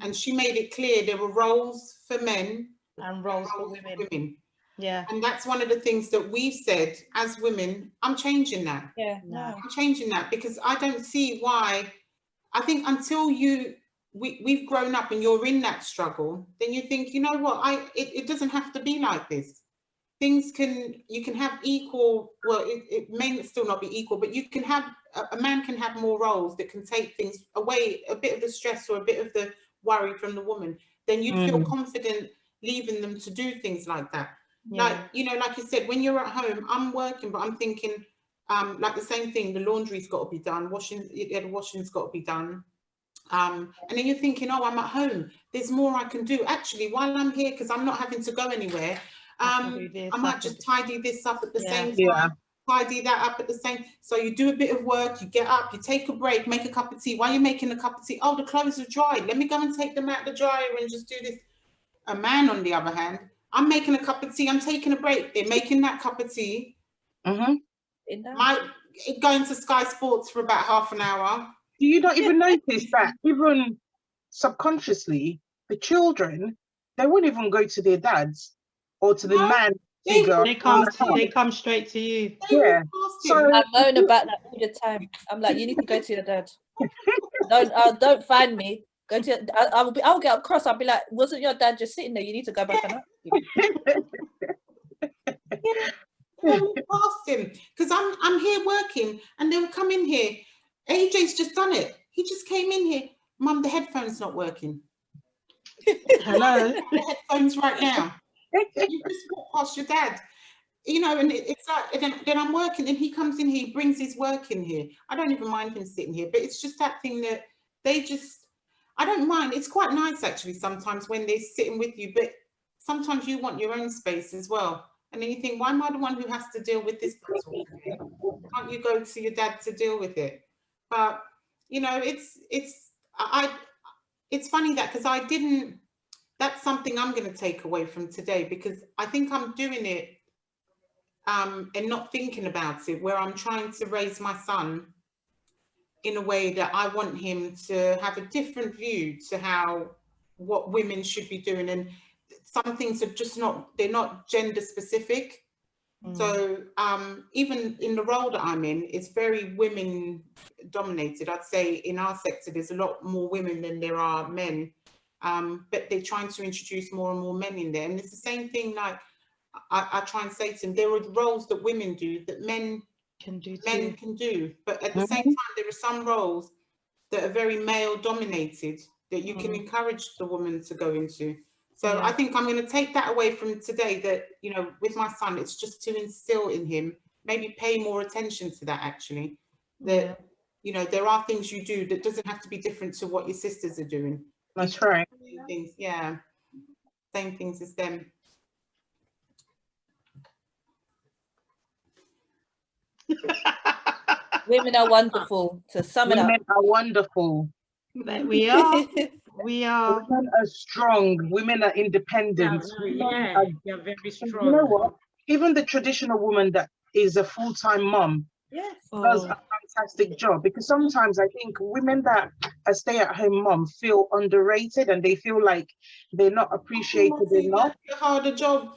and she made it clear there were roles for men and roles for women. Yeah. And that's one of the things that we've said as women. I'm changing that. Yeah, No. I'm changing that because I don't see why. I think until we've grown up and you're in that struggle, then you think, you know what, it doesn't have to be like this. You can have equal, well, it may still not be equal, but you can have, a man can have more roles that can take things away, a bit of the stress or a bit of the worry from the woman. Then you'd feel confident leaving them to do things like that. Yeah. Like, you know, like you said, when you're at home, I'm working, but I'm thinking, like the same thing, the laundry's got to be done, the washing's got to be done. And then you're thinking, oh, I'm at home, there's more I can do. Actually, while I'm here, because I'm not having to go anywhere, I might just tidy this up at the same time, tidy that up at the same. So you do a bit of work, you get up, you take a break, make a cup of tea. While you're making a cup of tea, oh, the clothes are dry. Let me go and take them out the dryer and just do this. A man, on the other hand, I'm making a cup of tea, I'm taking a break. They're making that cup of tea. Might go into Sky Sports for about half an hour. Do you not even notice that even subconsciously, the children, they won't even go to their dads or to the man figure. They come straight to you. Yeah. So I moan about that all the time. I'm like, you need to go to your dad. Don't find me. I'll get up cross. I'll be like, wasn't your dad just sitting there? You need to go back and ask him. Past him, because I'm here working, and they'll come in here. AJ's just done it. He just came in here. Mum, the headphone's not working. Hello. The headphones right now. You just walk past your dad, you know, and it's like, then I'm working, and he comes in here, he brings his work in here. I don't even mind him sitting here, but it's just that thing that I don't mind. It's quite nice actually sometimes when they're sitting with you, but sometimes you want your own space as well. And then you think, why am I the one who has to deal with this puzzle? Can't you go to your dad to deal with it? But you know, it's funny that, because that's something I'm going to take away from today, because I think I'm doing it and not thinking about it, where I'm trying to raise my son in a way that I want him to have a different view to what women should be doing. And some things are just they're not gender specific. So even in the role that I'm in, it's very women dominated. I'd say in our sector, there's a lot more women than there are men. But they're trying to introduce more and more men in there. And it's the same thing, like I try and say to them, there are roles that women do that men can do. But at the same time, there are some roles that are very male dominated that you can encourage the woman to go into. So I think I'm going to take that away from today, that, you know, with my son, it's just to instill in him, maybe pay more attention to that actually, that, you know, there are things you do that doesn't have to be different to what your sisters are doing. That's right. Things, same things as them. Women are wonderful. To sum it up, women are wonderful. We are. We are. Women are strong. Women are independent. You're very strong. You know what? Even the traditional woman that is a full-time mom does a fantastic job, because sometimes I think women that are stay-at-home mom feel underrated, and they feel like they're not appreciated enough. It's a harder job.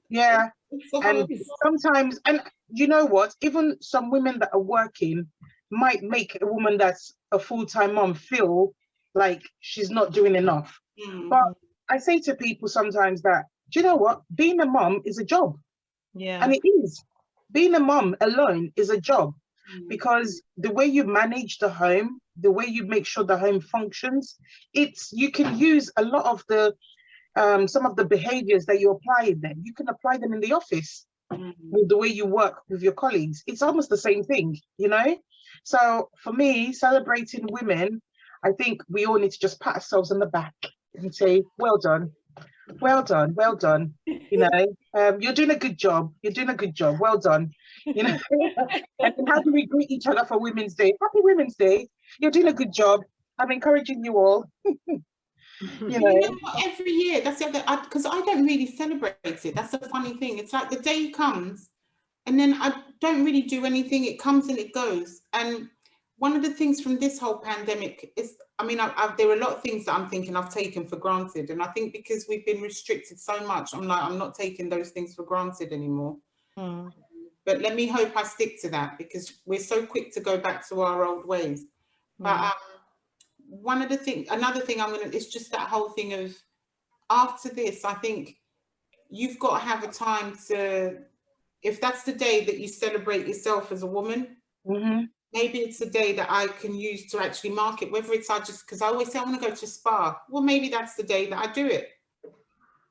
Yeah. And sometimes, and you know what? Even some women that are working might make a woman that's a full-time mom feel like she's not doing enough. But I say to people sometimes that, do you know what? Being a mom is a job. Yeah. And it is. Being a mom alone is a job, because the way you manage the home, the way you make sure the home functions, you can use a lot of the some of the behaviors that you apply in there. You can apply them in the office with the way you work with your colleagues. It's almost the same thing, you know? So for me, celebrating women, I think we all need to just pat ourselves on the back and say, well done, well done, well done. You know, you're doing a good job. You're doing a good job. Well done. You know, and how do we greet each other for Women's Day? Happy Women's Day. You're doing a good job. I'm encouraging you all. You know, every year, that's the other, because I don't really celebrate it. That's the funny thing. It's like the day comes and then I don't really do anything. It comes and it goes. And one of the things from this whole pandemic is, I mean, there are a lot of things that I'm thinking I've taken for granted. And I think because we've been restricted so much, I'm not taking those things for granted anymore. Mm. But let me hope I stick to that, because we're so quick to go back to our old ways. But another thing it's just that whole thing of, after this, I think you've got to have a time to, if that's the day that you celebrate yourself as a woman, maybe it's a day that I can use to actually mark it, whether it's because I always say I want to go to a spa. Well, maybe that's the day that I do it.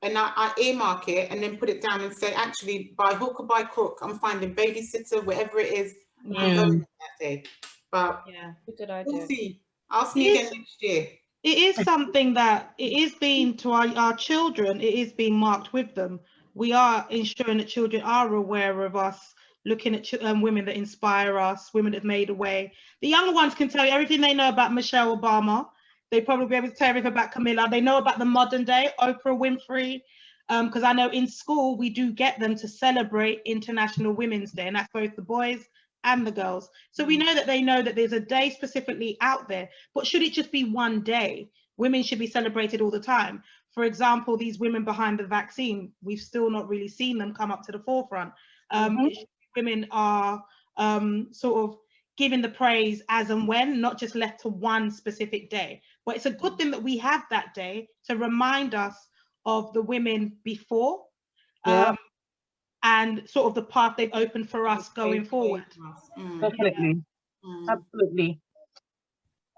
And I earmark it and then put it down and say, actually, by hook or by crook, I'm finding babysitter, whatever it is, I'm going that day. But yeah, good idea. We'll see. Ask me again next year. It is something that it is being to our children, it is being marked with them. We are ensuring that children are aware of us, looking at women that inspire us, women that have made a way. The younger ones can tell you everything they know about Michelle Obama. They probably be able to tell everything about Camilla. They know about the modern day, Oprah Winfrey, because I know in school we do get them to celebrate International Women's Day, and that's both the boys and the girls. So we know that they know that there's a day specifically out there, but should it just be one day? Women should be celebrated all the time. For example, these women behind the vaccine, we've still not really seen them come up to the forefront. Women are sort of given the praise as and when, not just left to one specific day. But it's a good thing that we have that day to remind us of the women before, and sort of the path they've opened for us going forward. Definitely. Absolutely.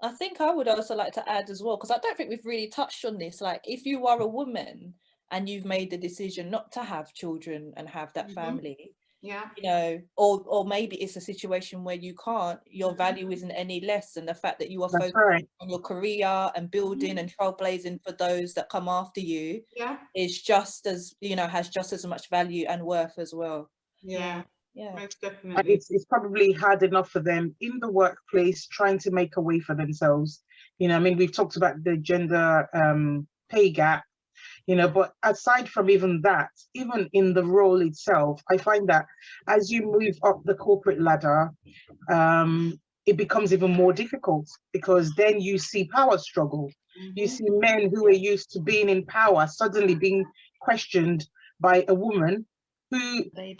I think I would also like to add as well, because I don't think we've really touched on this. Like, if you are a woman and you've made the decision not to have children and have that family, you know, or maybe it's a situation where you can't, your value isn't any less, and the fact that you are focused on your career and building and trailblazing for those that come after you is just as, you know, has just as much value and worth as well. Yeah, most definitely. It's probably hard enough for them in the workplace trying to make a way for themselves. You know, I mean, we've talked about the gender pay gap, you know, but aside from even that, even in the role itself, I find that as you move up the corporate ladder, it becomes even more difficult, because then you see power struggle. You see men who are used to being in power suddenly being questioned by a woman who may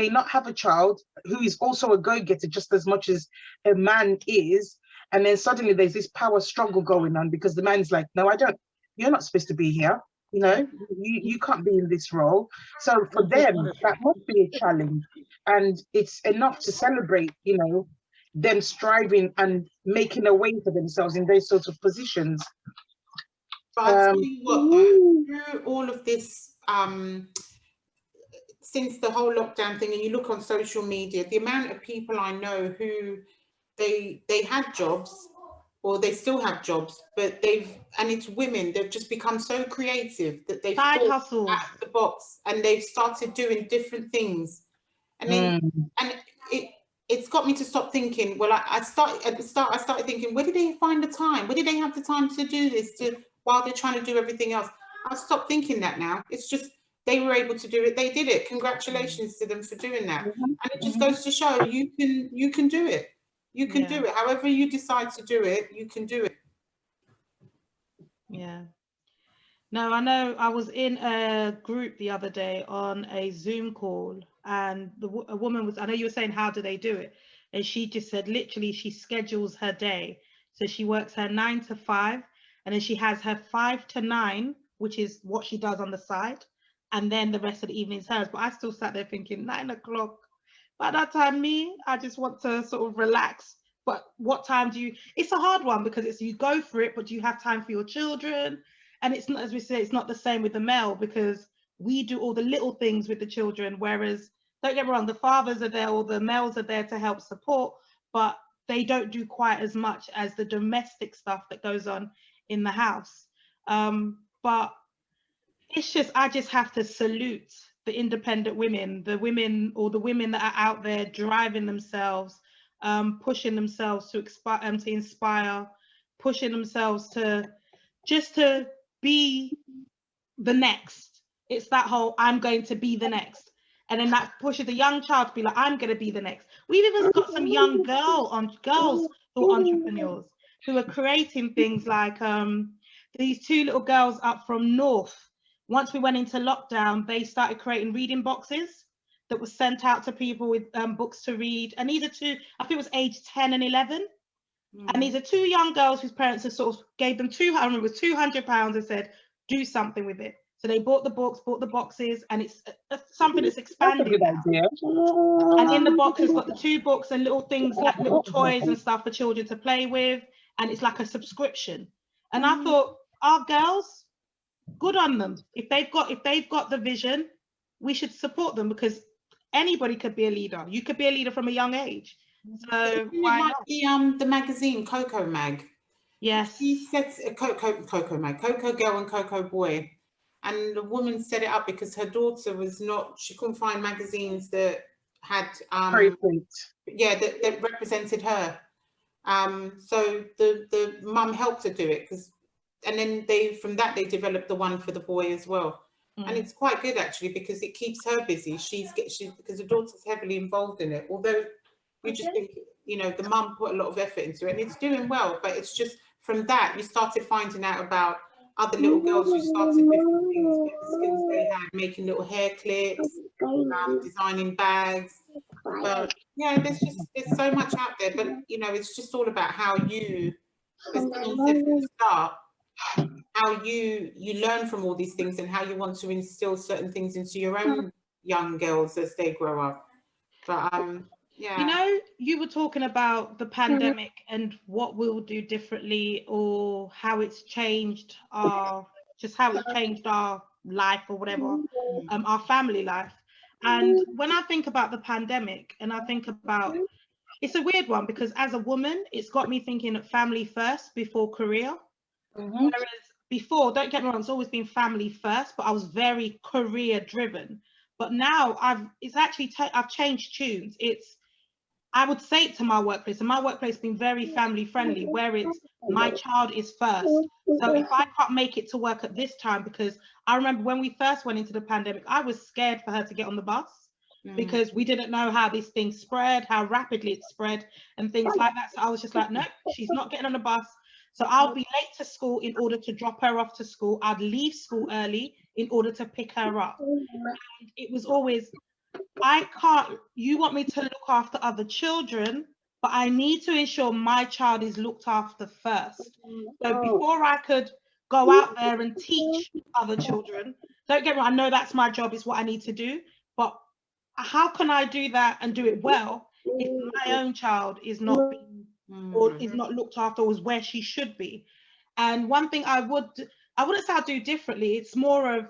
not have a child, who is also a go-getter just as much as a man is. And then suddenly there's this power struggle going on, because the man's like, no, you're not supposed to be here. You know, you can't be in this role. So for them, that must be a challenge. And it's enough to celebrate, you know, them striving and making a way for themselves in those sorts of positions. But I'll tell you what, through all of this, since the whole lockdown thing, and you look on social media, the amount of people I know who they had jobs, or they still have jobs, but and it's women, they've just become so creative that they've side hustle out of the box, and they've started doing different things. And then it's got me to stop thinking, well, I started thinking, where did they find the time? Where did they have the time to do this while they're trying to do everything else? I've stopped thinking that now. It's just, they were able to do it. They did it. Congratulations to them for doing that. And it just goes to show you can do it. You can do it. However you decide to do it, you can do it. Yeah. No, I know I was in a group the other day on a Zoom call, and a woman was, I know you were saying, how do they do it? And she just said, literally, she schedules her day. So she works her 9 to 5, and then she has her 5 to 9, which is what she does on the side. And then the rest of the evening is hers. But I still sat there thinking, 9 o'clock. By that time, I just want to sort of relax. But what time do you, it's a hard one, because it's, you go for it, but do you have time for your children? And it's not, as we say, it's not the same with the male, because we do all the little things with the children, whereas, don't get me wrong, the fathers are there, or the males are there to help support, but they don't do quite as much as the domestic stuff that goes on in the house. But it's just, I just have to salute the independent women, the women that are out there driving themselves, pushing themselves to inspire, pushing themselves to be the next. It's that whole, I'm going to be the next. And then that pushes the young child to be like, I'm going to be the next. We've even got some young girls who are entrepreneurs, who are creating things like these 2 little girls up from North. Once we went into lockdown, they started creating reading boxes that was sent out to people with books to read. And these are 2, I think it was age 10 and 11. And these are 2 young girls whose parents have sort of gave them it was £200 and said, do something with it. So they bought the books, bought the boxes, and it's something that's expanded. That's a good idea. And in the box has got the 2 books and little things like little toys and stuff for children to play with. And it's like a subscription. And I thought, our girls, good on them. If they've got the vision, we should support them, because anybody could be a leader. You could be a leader from a young age. So why not? The magazine Coco Mag. Yes. She sets a Coco Mag, Coco Girl and Coco Boy. And the woman set it up because her daughter she couldn't find magazines that had that represented her. So the mum helped her do it, and then from that they developed the one for the boy as well. And it's quite good actually, because it keeps her busy. Because the daughter's heavily involved in it. Although you just think, the mum put a lot of effort into it, and it's doing well. But it's just from that you started finding out about other little girls who started different things, the skills they had, making little hair clips, designing bags. But yeah, there's so much out there. But it's just all about how you, as Dionne said from the start, how you learn from all these things and how you want to instill certain things into your own young girls as they grow up. But yeah. You were talking about the pandemic and what we'll do differently, or how it's changed our life or whatever, our family life. And when I think about the pandemic, and I think about, it's a weird one, because as a woman, it's got me thinking of family first before career. Whereas before, don't get me wrong, it's always been family first, but I was very career driven. But now I've changed tunes. I would say it to my workplace, and my workplace has been very family friendly, where it's my child is first. So if I can't make it to work at this time, because I remember when we first went into the pandemic, I was scared for her to get on the bus, because we didn't know how this thing spread, how rapidly it spread and things like that. So I was just like, no, she's not getting on the bus. So I'll be late to school in order to drop her off to school. I'd leave school early in order to pick her up. And it was always, you want me to look after other children, but I need to ensure my child is looked after first. So before I could go out there and teach other children, don't get me wrong, I know that's my job, is what I need to do, but how can I do that and do it well if my own child is not being, or is not looked after, or is where she should be? And one thing I wouldn't say I'll do differently, it's more of,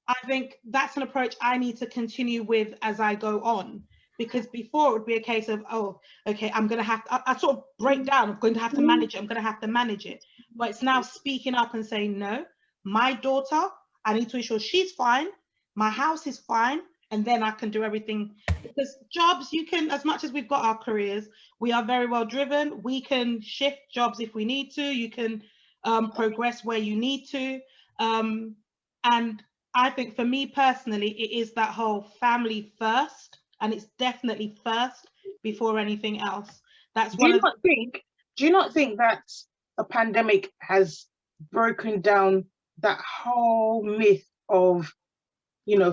I think that's an approach I need to continue with as I go on, because before it would be a case of, oh, okay, I'm going to have to, I sort of break down, I'm going to have to manage it, I'm going to have to manage it. But it's now speaking up and saying, no, my daughter, I need to ensure she's fine, my house is fine, and then I can do everything. Because jobs, you can, as much as we've got our careers, we are very well driven, we can shift jobs if we need to, you can progress where you need to. And I think for me personally, it is that whole family first, and it's definitely first before anything else. That's do you not think that a pandemic has broken down that whole myth of,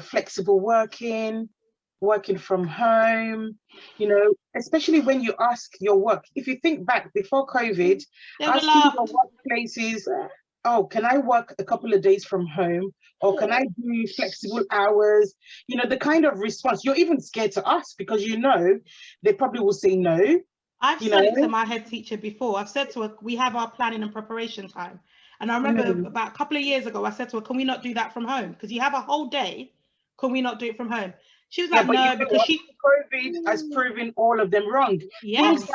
flexible working from home, especially when you ask your work. If you think back before COVID, asking your workplaces, oh, can I work a couple of days from home? Or can I do flexible hours? The kind of response, you're even scared to ask, because they probably will say no. I've said it to my head teacher before. I've said to her, we have our planning and preparation time. And I remember about a couple of years ago, I said to her, can we not do that from home? Because you have a whole day. Can we not do it from home? She was like, no, because COVID has proven all of them wrong. Yes.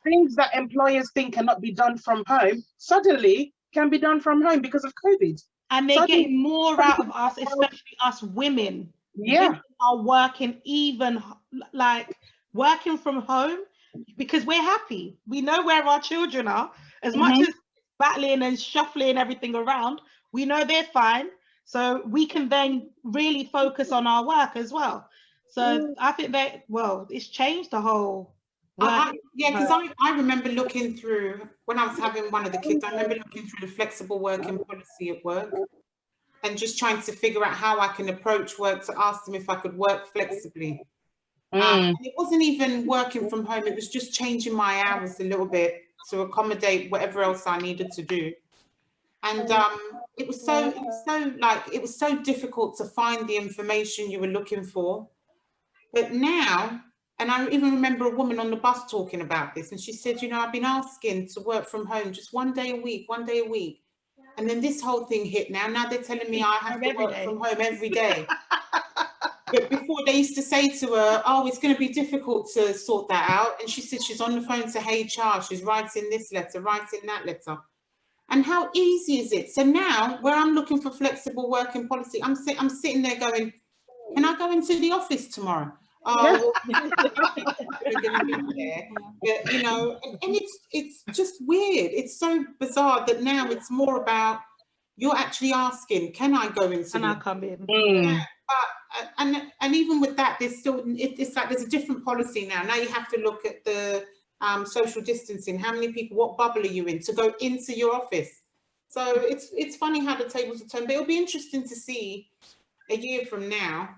Things that employers think cannot be done from home suddenly can be done from home because of COVID. And they're getting more out of us, especially us women. Yeah. Women are working, even like working from home, because we're happy. We know where our children are. As much as battling and shuffling everything around, we know they're fine. So we can then really focus on our work as well. So I think that, well, it's changed the whole. Yeah, because I remember looking through, when I was having one of the kids, I remember looking through the flexible working policy at work and just trying to figure out how I can approach work to ask them if I could work flexibly. And it wasn't even working from home, it was just changing my hours a little bit to accommodate whatever else I needed to do. And it was so difficult to find the information you were looking for. But now, and I even remember a woman on the bus talking about this, and she said, you know, I've been asking to work from home just one day a week. And then this whole thing hit now. Now they're telling me I have to work from home every day. But before they used to say to her, oh, it's going to be difficult to sort that out. And she said she's on the phone to HR. She's writing this letter, writing that letter. And how easy is it? So now where I'm looking for flexible working policy, I'm sitting there going, can I go into the office tomorrow? Oh, we're going to be there. Yeah, you know, and it's just weird. It's so bizarre that now it's more about you're actually asking, can I go into? Can I come in? Yeah, but and even with that, there's still it's like there's a different policy now. Now you have to look at the social distancing. How many people? What bubble are you in to go into your office? So it's funny how the tables are turned. But it'll be interesting to see a year from now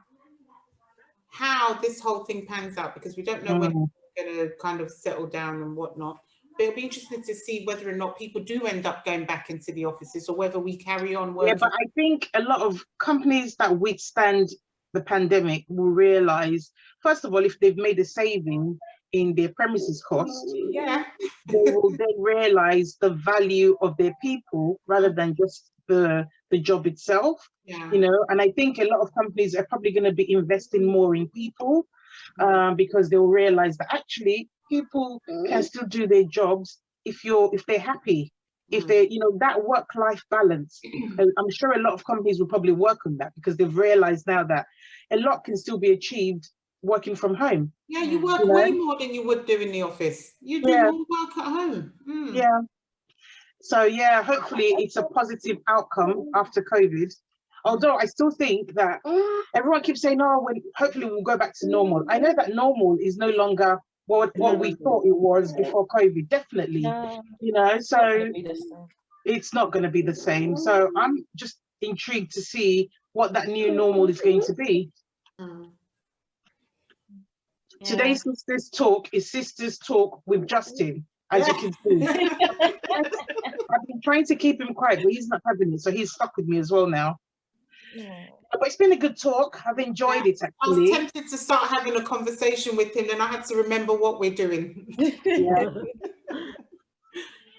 how this whole thing pans out, because we don't know when we're going to kind of settle down and whatnot. But it'll be interesting to see whether or not people do end up going back into the offices or whether we carry on working. Yeah, but I think a lot of companies that withstand the pandemic will realise, first of all, if they've made a saving in their premises cost, yeah, they will then realise the value of their people rather than just the job itself. Yeah. You know, and I think a lot of companies are probably going to be investing more in people because they'll realise that actually people can still do their jobs if they're happy, if they, you know, that work-life balance. I'm sure a lot of companies will probably work on that because they've realised now that a lot can still be achieved working from home. Yeah, you work way more than you would do in the office. You do more work at home. Yeah. So yeah, hopefully it's a positive outcome after COVID. Although I still think that everyone keeps saying, oh, hopefully we'll go back to normal. I know that normal is no longer what we thought it was before COVID, definitely. You know, so it's not going to be the same. So I'm just intrigued to see what that new normal is going to be. Today's Sistaz Talk is Sistaz Talk with Justin, as you can see. I've been trying to keep him quiet, but he's not having it, so he's stuck with me as well now. But it's been a good talk. I've enjoyed it, actually. I was tempted to start having a conversation with him, and I had to remember what we're doing. Yeah.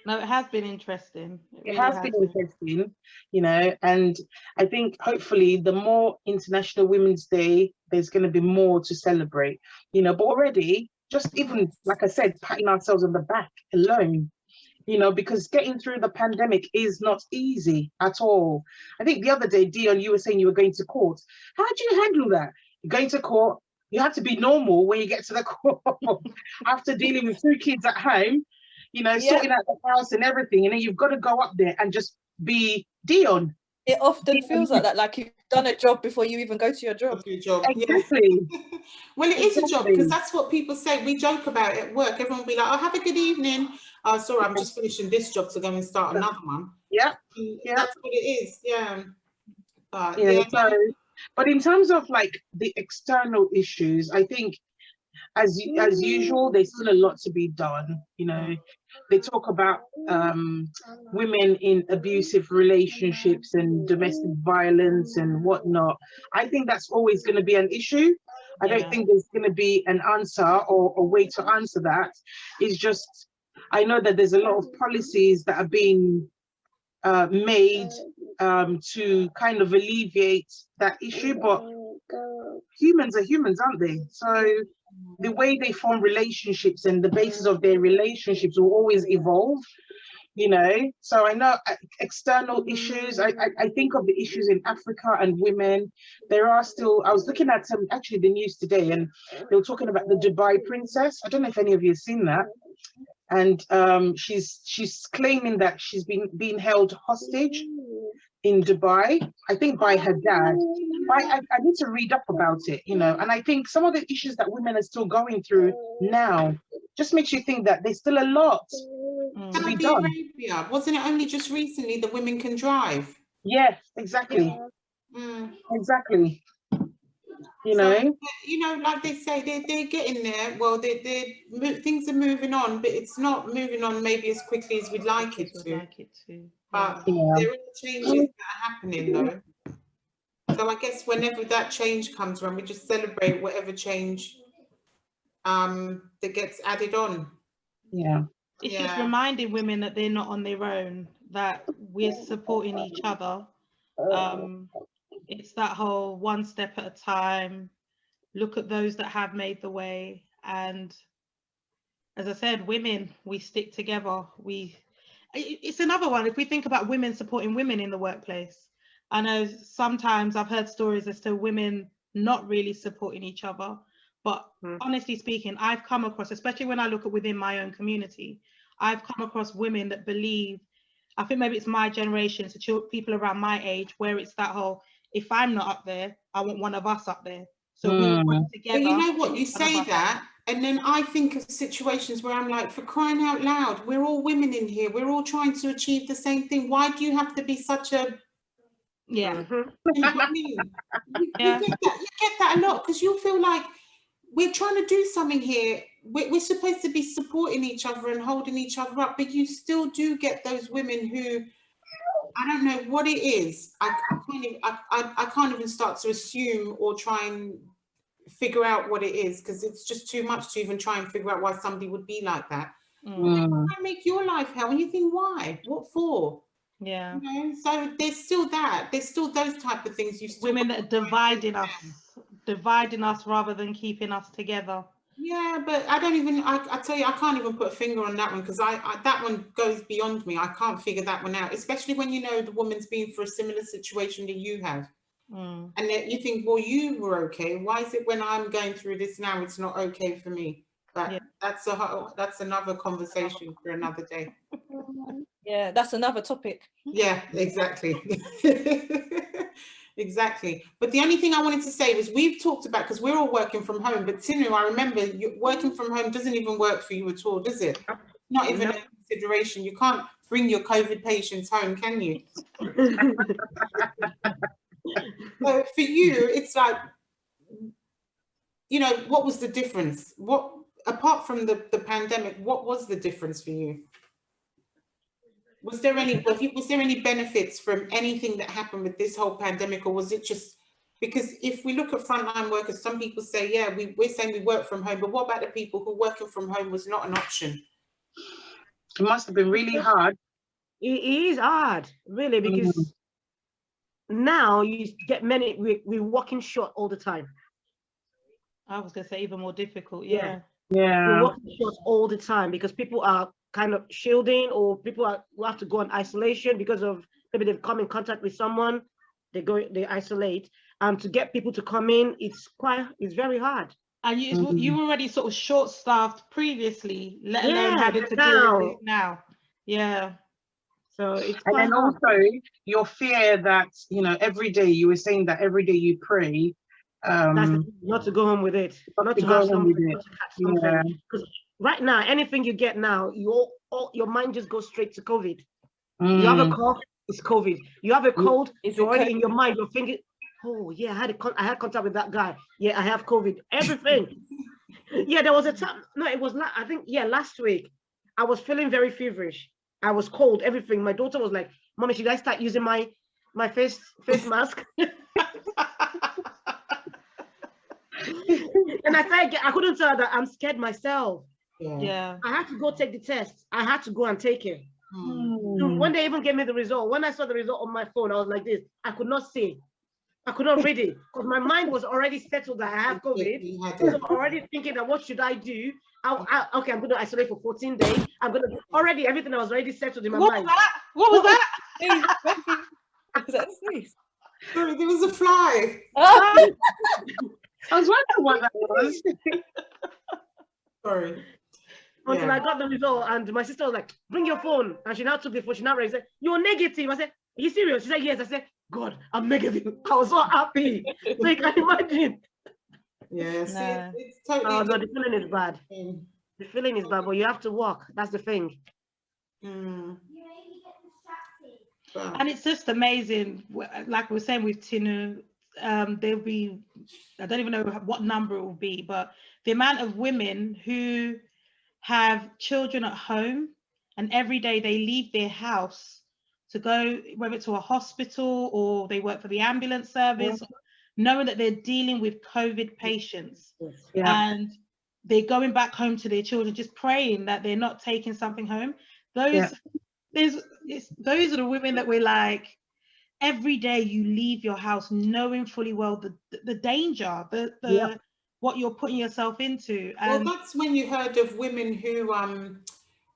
No, it has been interesting. It has been interesting, you know, and I think hopefully the more International Women's Day, there's going to be more to celebrate, you know, but already just even, like I said, patting ourselves on the back alone, you know, because getting through the pandemic is not easy at all. I think the other day, Dionne, you were saying you were going to court. How do you handle that? You're going to court, you have to be normal when you get to the court after dealing with 2 kids at home, you know, sorting out the house and everything, and then you've got to go up there and just be Dionne. It often feels like that, like you've done a job before you even go to your job. Exactly. Yeah. Well, it is a job, because that's what people say. We joke about it at work. Everyone will be like, oh, have a good evening. Oh, sorry, I'm just finishing this job to go and start another one. Yeah. That's what it is. Yeah. But, but in terms of like the external issues, I think as usual, there's still a lot to be done. You know, they talk about women in abusive relationships and domestic violence and whatnot. I think that's always going to be an issue. I don't think there's going to be an answer or a way to answer that. It's just, I know that there's a lot of policies that are being made to kind of alleviate that issue, but humans are humans, aren't they? So the way they form relationships and the basis of their relationships will always evolve, you know. So I know external issues, I think of the issues in Africa and women. There are still, I was looking at actually the news today, and they were talking about the Dubai princess. I don't know if any of you have seen that. and she's claiming that she's been held hostage in Dubai, I think by her dad. I need to read up about it, you know, and I think some of the issues that women are still going through now just makes you think that there's still a lot to be Saudi done. Arabia, wasn't it only just recently that women can drive? Yes, exactly. Exactly. You So, know, you know, like they say, they're getting there. Well, things are moving on, but it's not moving on maybe as quickly as we'd like it to. But there are changes that are happening though. So I guess whenever that change comes around, we just celebrate whatever change that gets added on. yeah. It's just reminding women that they're not on their own, that we're supporting each other. It's that whole one step at a time, look at those that have made the way. And as I said, women, we stick together. It's another one. If we think about women supporting women in the workplace, I know sometimes I've heard stories as to women not really supporting each other. But honestly speaking, I've come across, especially when I look at within my own community, I've come across women that believe, I think maybe it's my generation, so people around my age, where it's that whole, if I'm not up there, I want one of us up there. So we all work together. But you know what, you say that, and then I think of situations where I'm like, for crying out loud, we're all women in here. We're all trying to achieve the same thing. Why do you have to be such a... Yeah. You know what I mean? You get that a lot, because you feel like we're trying to do something here. We're supposed to be supporting each other and holding each other up, but you still do get those women who, I don't know what it is. I can't even start to assume or try and figure out what it is, because it's just too much to even try and figure out why somebody would be like that. Why make your life hell? And you think, why? What for? Yeah. You know, so there's still that. There's still those type of things. You still women that are dividing us rather than keeping us together. Yeah, but I don't even, I tell you, I can't even put a finger on that one, because that one goes beyond me. I can't figure that one out, especially when you know the woman's been through a similar situation that you have. And then you think, well, you were okay. Why is it when I'm going through this now, it's not okay for me? But that's another conversation for another day. Yeah, that's another topic. Yeah, exactly. Exactly. But the only thing I wanted to say was, we've talked about, because we're all working from home, but Tinu, I remember working from home doesn't even work for you at all, does it? Not even a consideration. You can't bring your COVID patients home, can you? So for you, it's like, you know, what was the difference? What, apart from the pandemic, what was the difference for you? Was there any benefits from anything that happened with this whole pandemic, or was it just, because if we look at frontline workers, some people say, yeah, we're saying we work from home, but what about the people who working from home was not an option? It must have been really hard. It is hard, really, because now you get we're walking short all the time. I was going to say even more difficult. Yeah. Yeah. We're walking short all the time because people are kind of shielding, or people who have to go in isolation because of maybe they've come in contact with someone, they isolate. And to get people to come in, it's very hard. And you already sort of short-staffed previously, let alone having to deal with it now. Yeah. So it's and then hard. Also your fear that, you know, every day you were saying that every day you pray. Not to go home with it. Not to have something, not to catch something. Because right now, anything you get now, your mind just goes straight to COVID. You have a cough, it's COVID. You have a cold, it's already in your mind. You're thinking, oh yeah, I had contact with that guy. Yeah, I have COVID. Everything. Yeah, there was a time. No, it was not. I think last week I was feeling very feverish. I was cold. Everything. My daughter was like, "Mommy, should I start using my face mask?" And I couldn't tell her that I'm scared myself. Yeah. I had to go take the test. I had to go and take it. So when they even gave me the result, when I saw the result on my phone, I was like this. I could not see. I could not read it because my mind was already settled that I have COVID. So already thinking that what should I do? Okay, I'm going to isolate for 14 days. I'm going to everything I was already settled in my mind. What was that? Was that sneeze? Sorry, there was a fly. I was wondering what that was. Sorry. until I got the result. And my sister was like, bring your phone. And she now took the phone. She now read, said, you're negative. I said, are you serious? She said, yes. I said, God, I'm negative. I was so happy. So you can imagine. Yes. No. It's totally. Oh, no, the feeling is bad. The feeling is bad, but you have to walk. That's the thing. Mm. Wow. And it's just amazing. Like we were saying with Tinu, there'll be, I don't even know what number it will be, but the amount of women who have children at home and every day they leave their house to go, whether to a hospital or they work for the ambulance service, knowing that they're dealing with COVID patients. And they're going back home to their children, just praying that they're not taking something home. Those are the women that we're like, every day you leave your house knowing fully well the danger, what you're putting yourself into. And well, that's when you heard of women who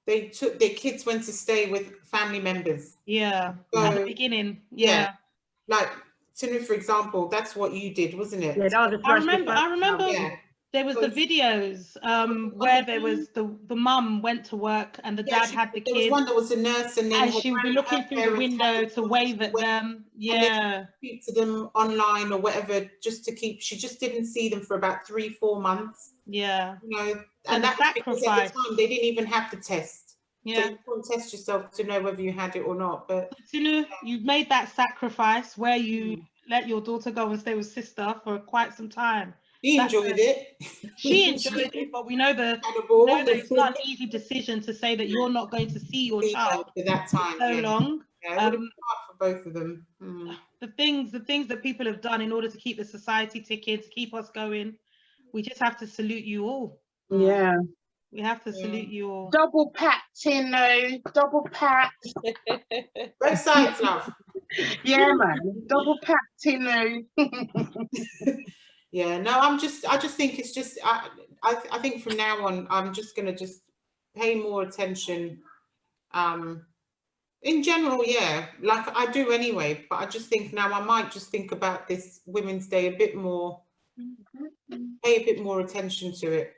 they took their kids, went to stay with family members. Yeah, so, at the beginning. Like Tinu, for example, that's what you did, wasn't it? Yeah, that was the first. I remember. There was the videos where there was the mum went to work and the dad had the kids. There was one that was a nurse, and then she would be looking through the window to wave at them. Yeah, speak to them online or whatever, just to keep. She just didn't see them for about 3-4 months. Yeah, you know, and that was because at the time they didn't even have the test. Yeah, so you couldn't test yourself to know whether you had it or not. But you know, you've made that sacrifice where you let your daughter go and stay with sister for quite some time. She enjoyed it. She enjoyed it, but we know that it's not an easy decision to say that you're not going to see your child at that time so long. Yeah, it would have been hard for both of them. The things that people have done in order to keep the society ticking, to keep us going, we just have to salute you all. Yeah. We have to salute you all. Double pat, Tinu. Double pat. Both sides, love. Yeah, man. Double pat, Tinu. Yeah, no, I just think it's just, I think from now on, I'm just going to just pay more attention. In general, yeah, like I do anyway, but I just think now I might just think about this Women's Day a bit more, pay a bit more attention to it.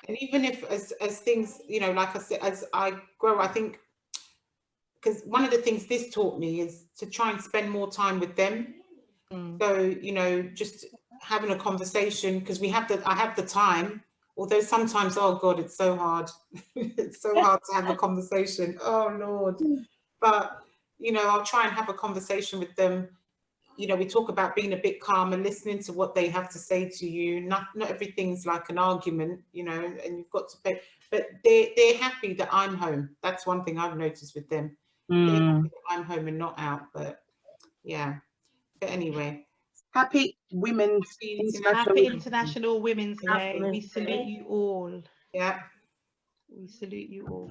And even if as things, you know, like I said, as I grow, I think, because one of the things this taught me is to try and spend more time with them. So, you know, just having a conversation, because I have the time, although sometimes, oh God, it's so hard. It's so hard to have a conversation. Oh Lord. But, you know, I'll try and have a conversation with them. You know, we talk about being a bit calm and listening to what they have to say to you. Not everything's like an argument, you know, and you've got to pay, but they're happy that I'm home. That's one thing I've noticed with them. They're happy that I'm home and not out, but yeah. But anyway. Happy International Women's Day. We salute you all. Yeah. We salute you all.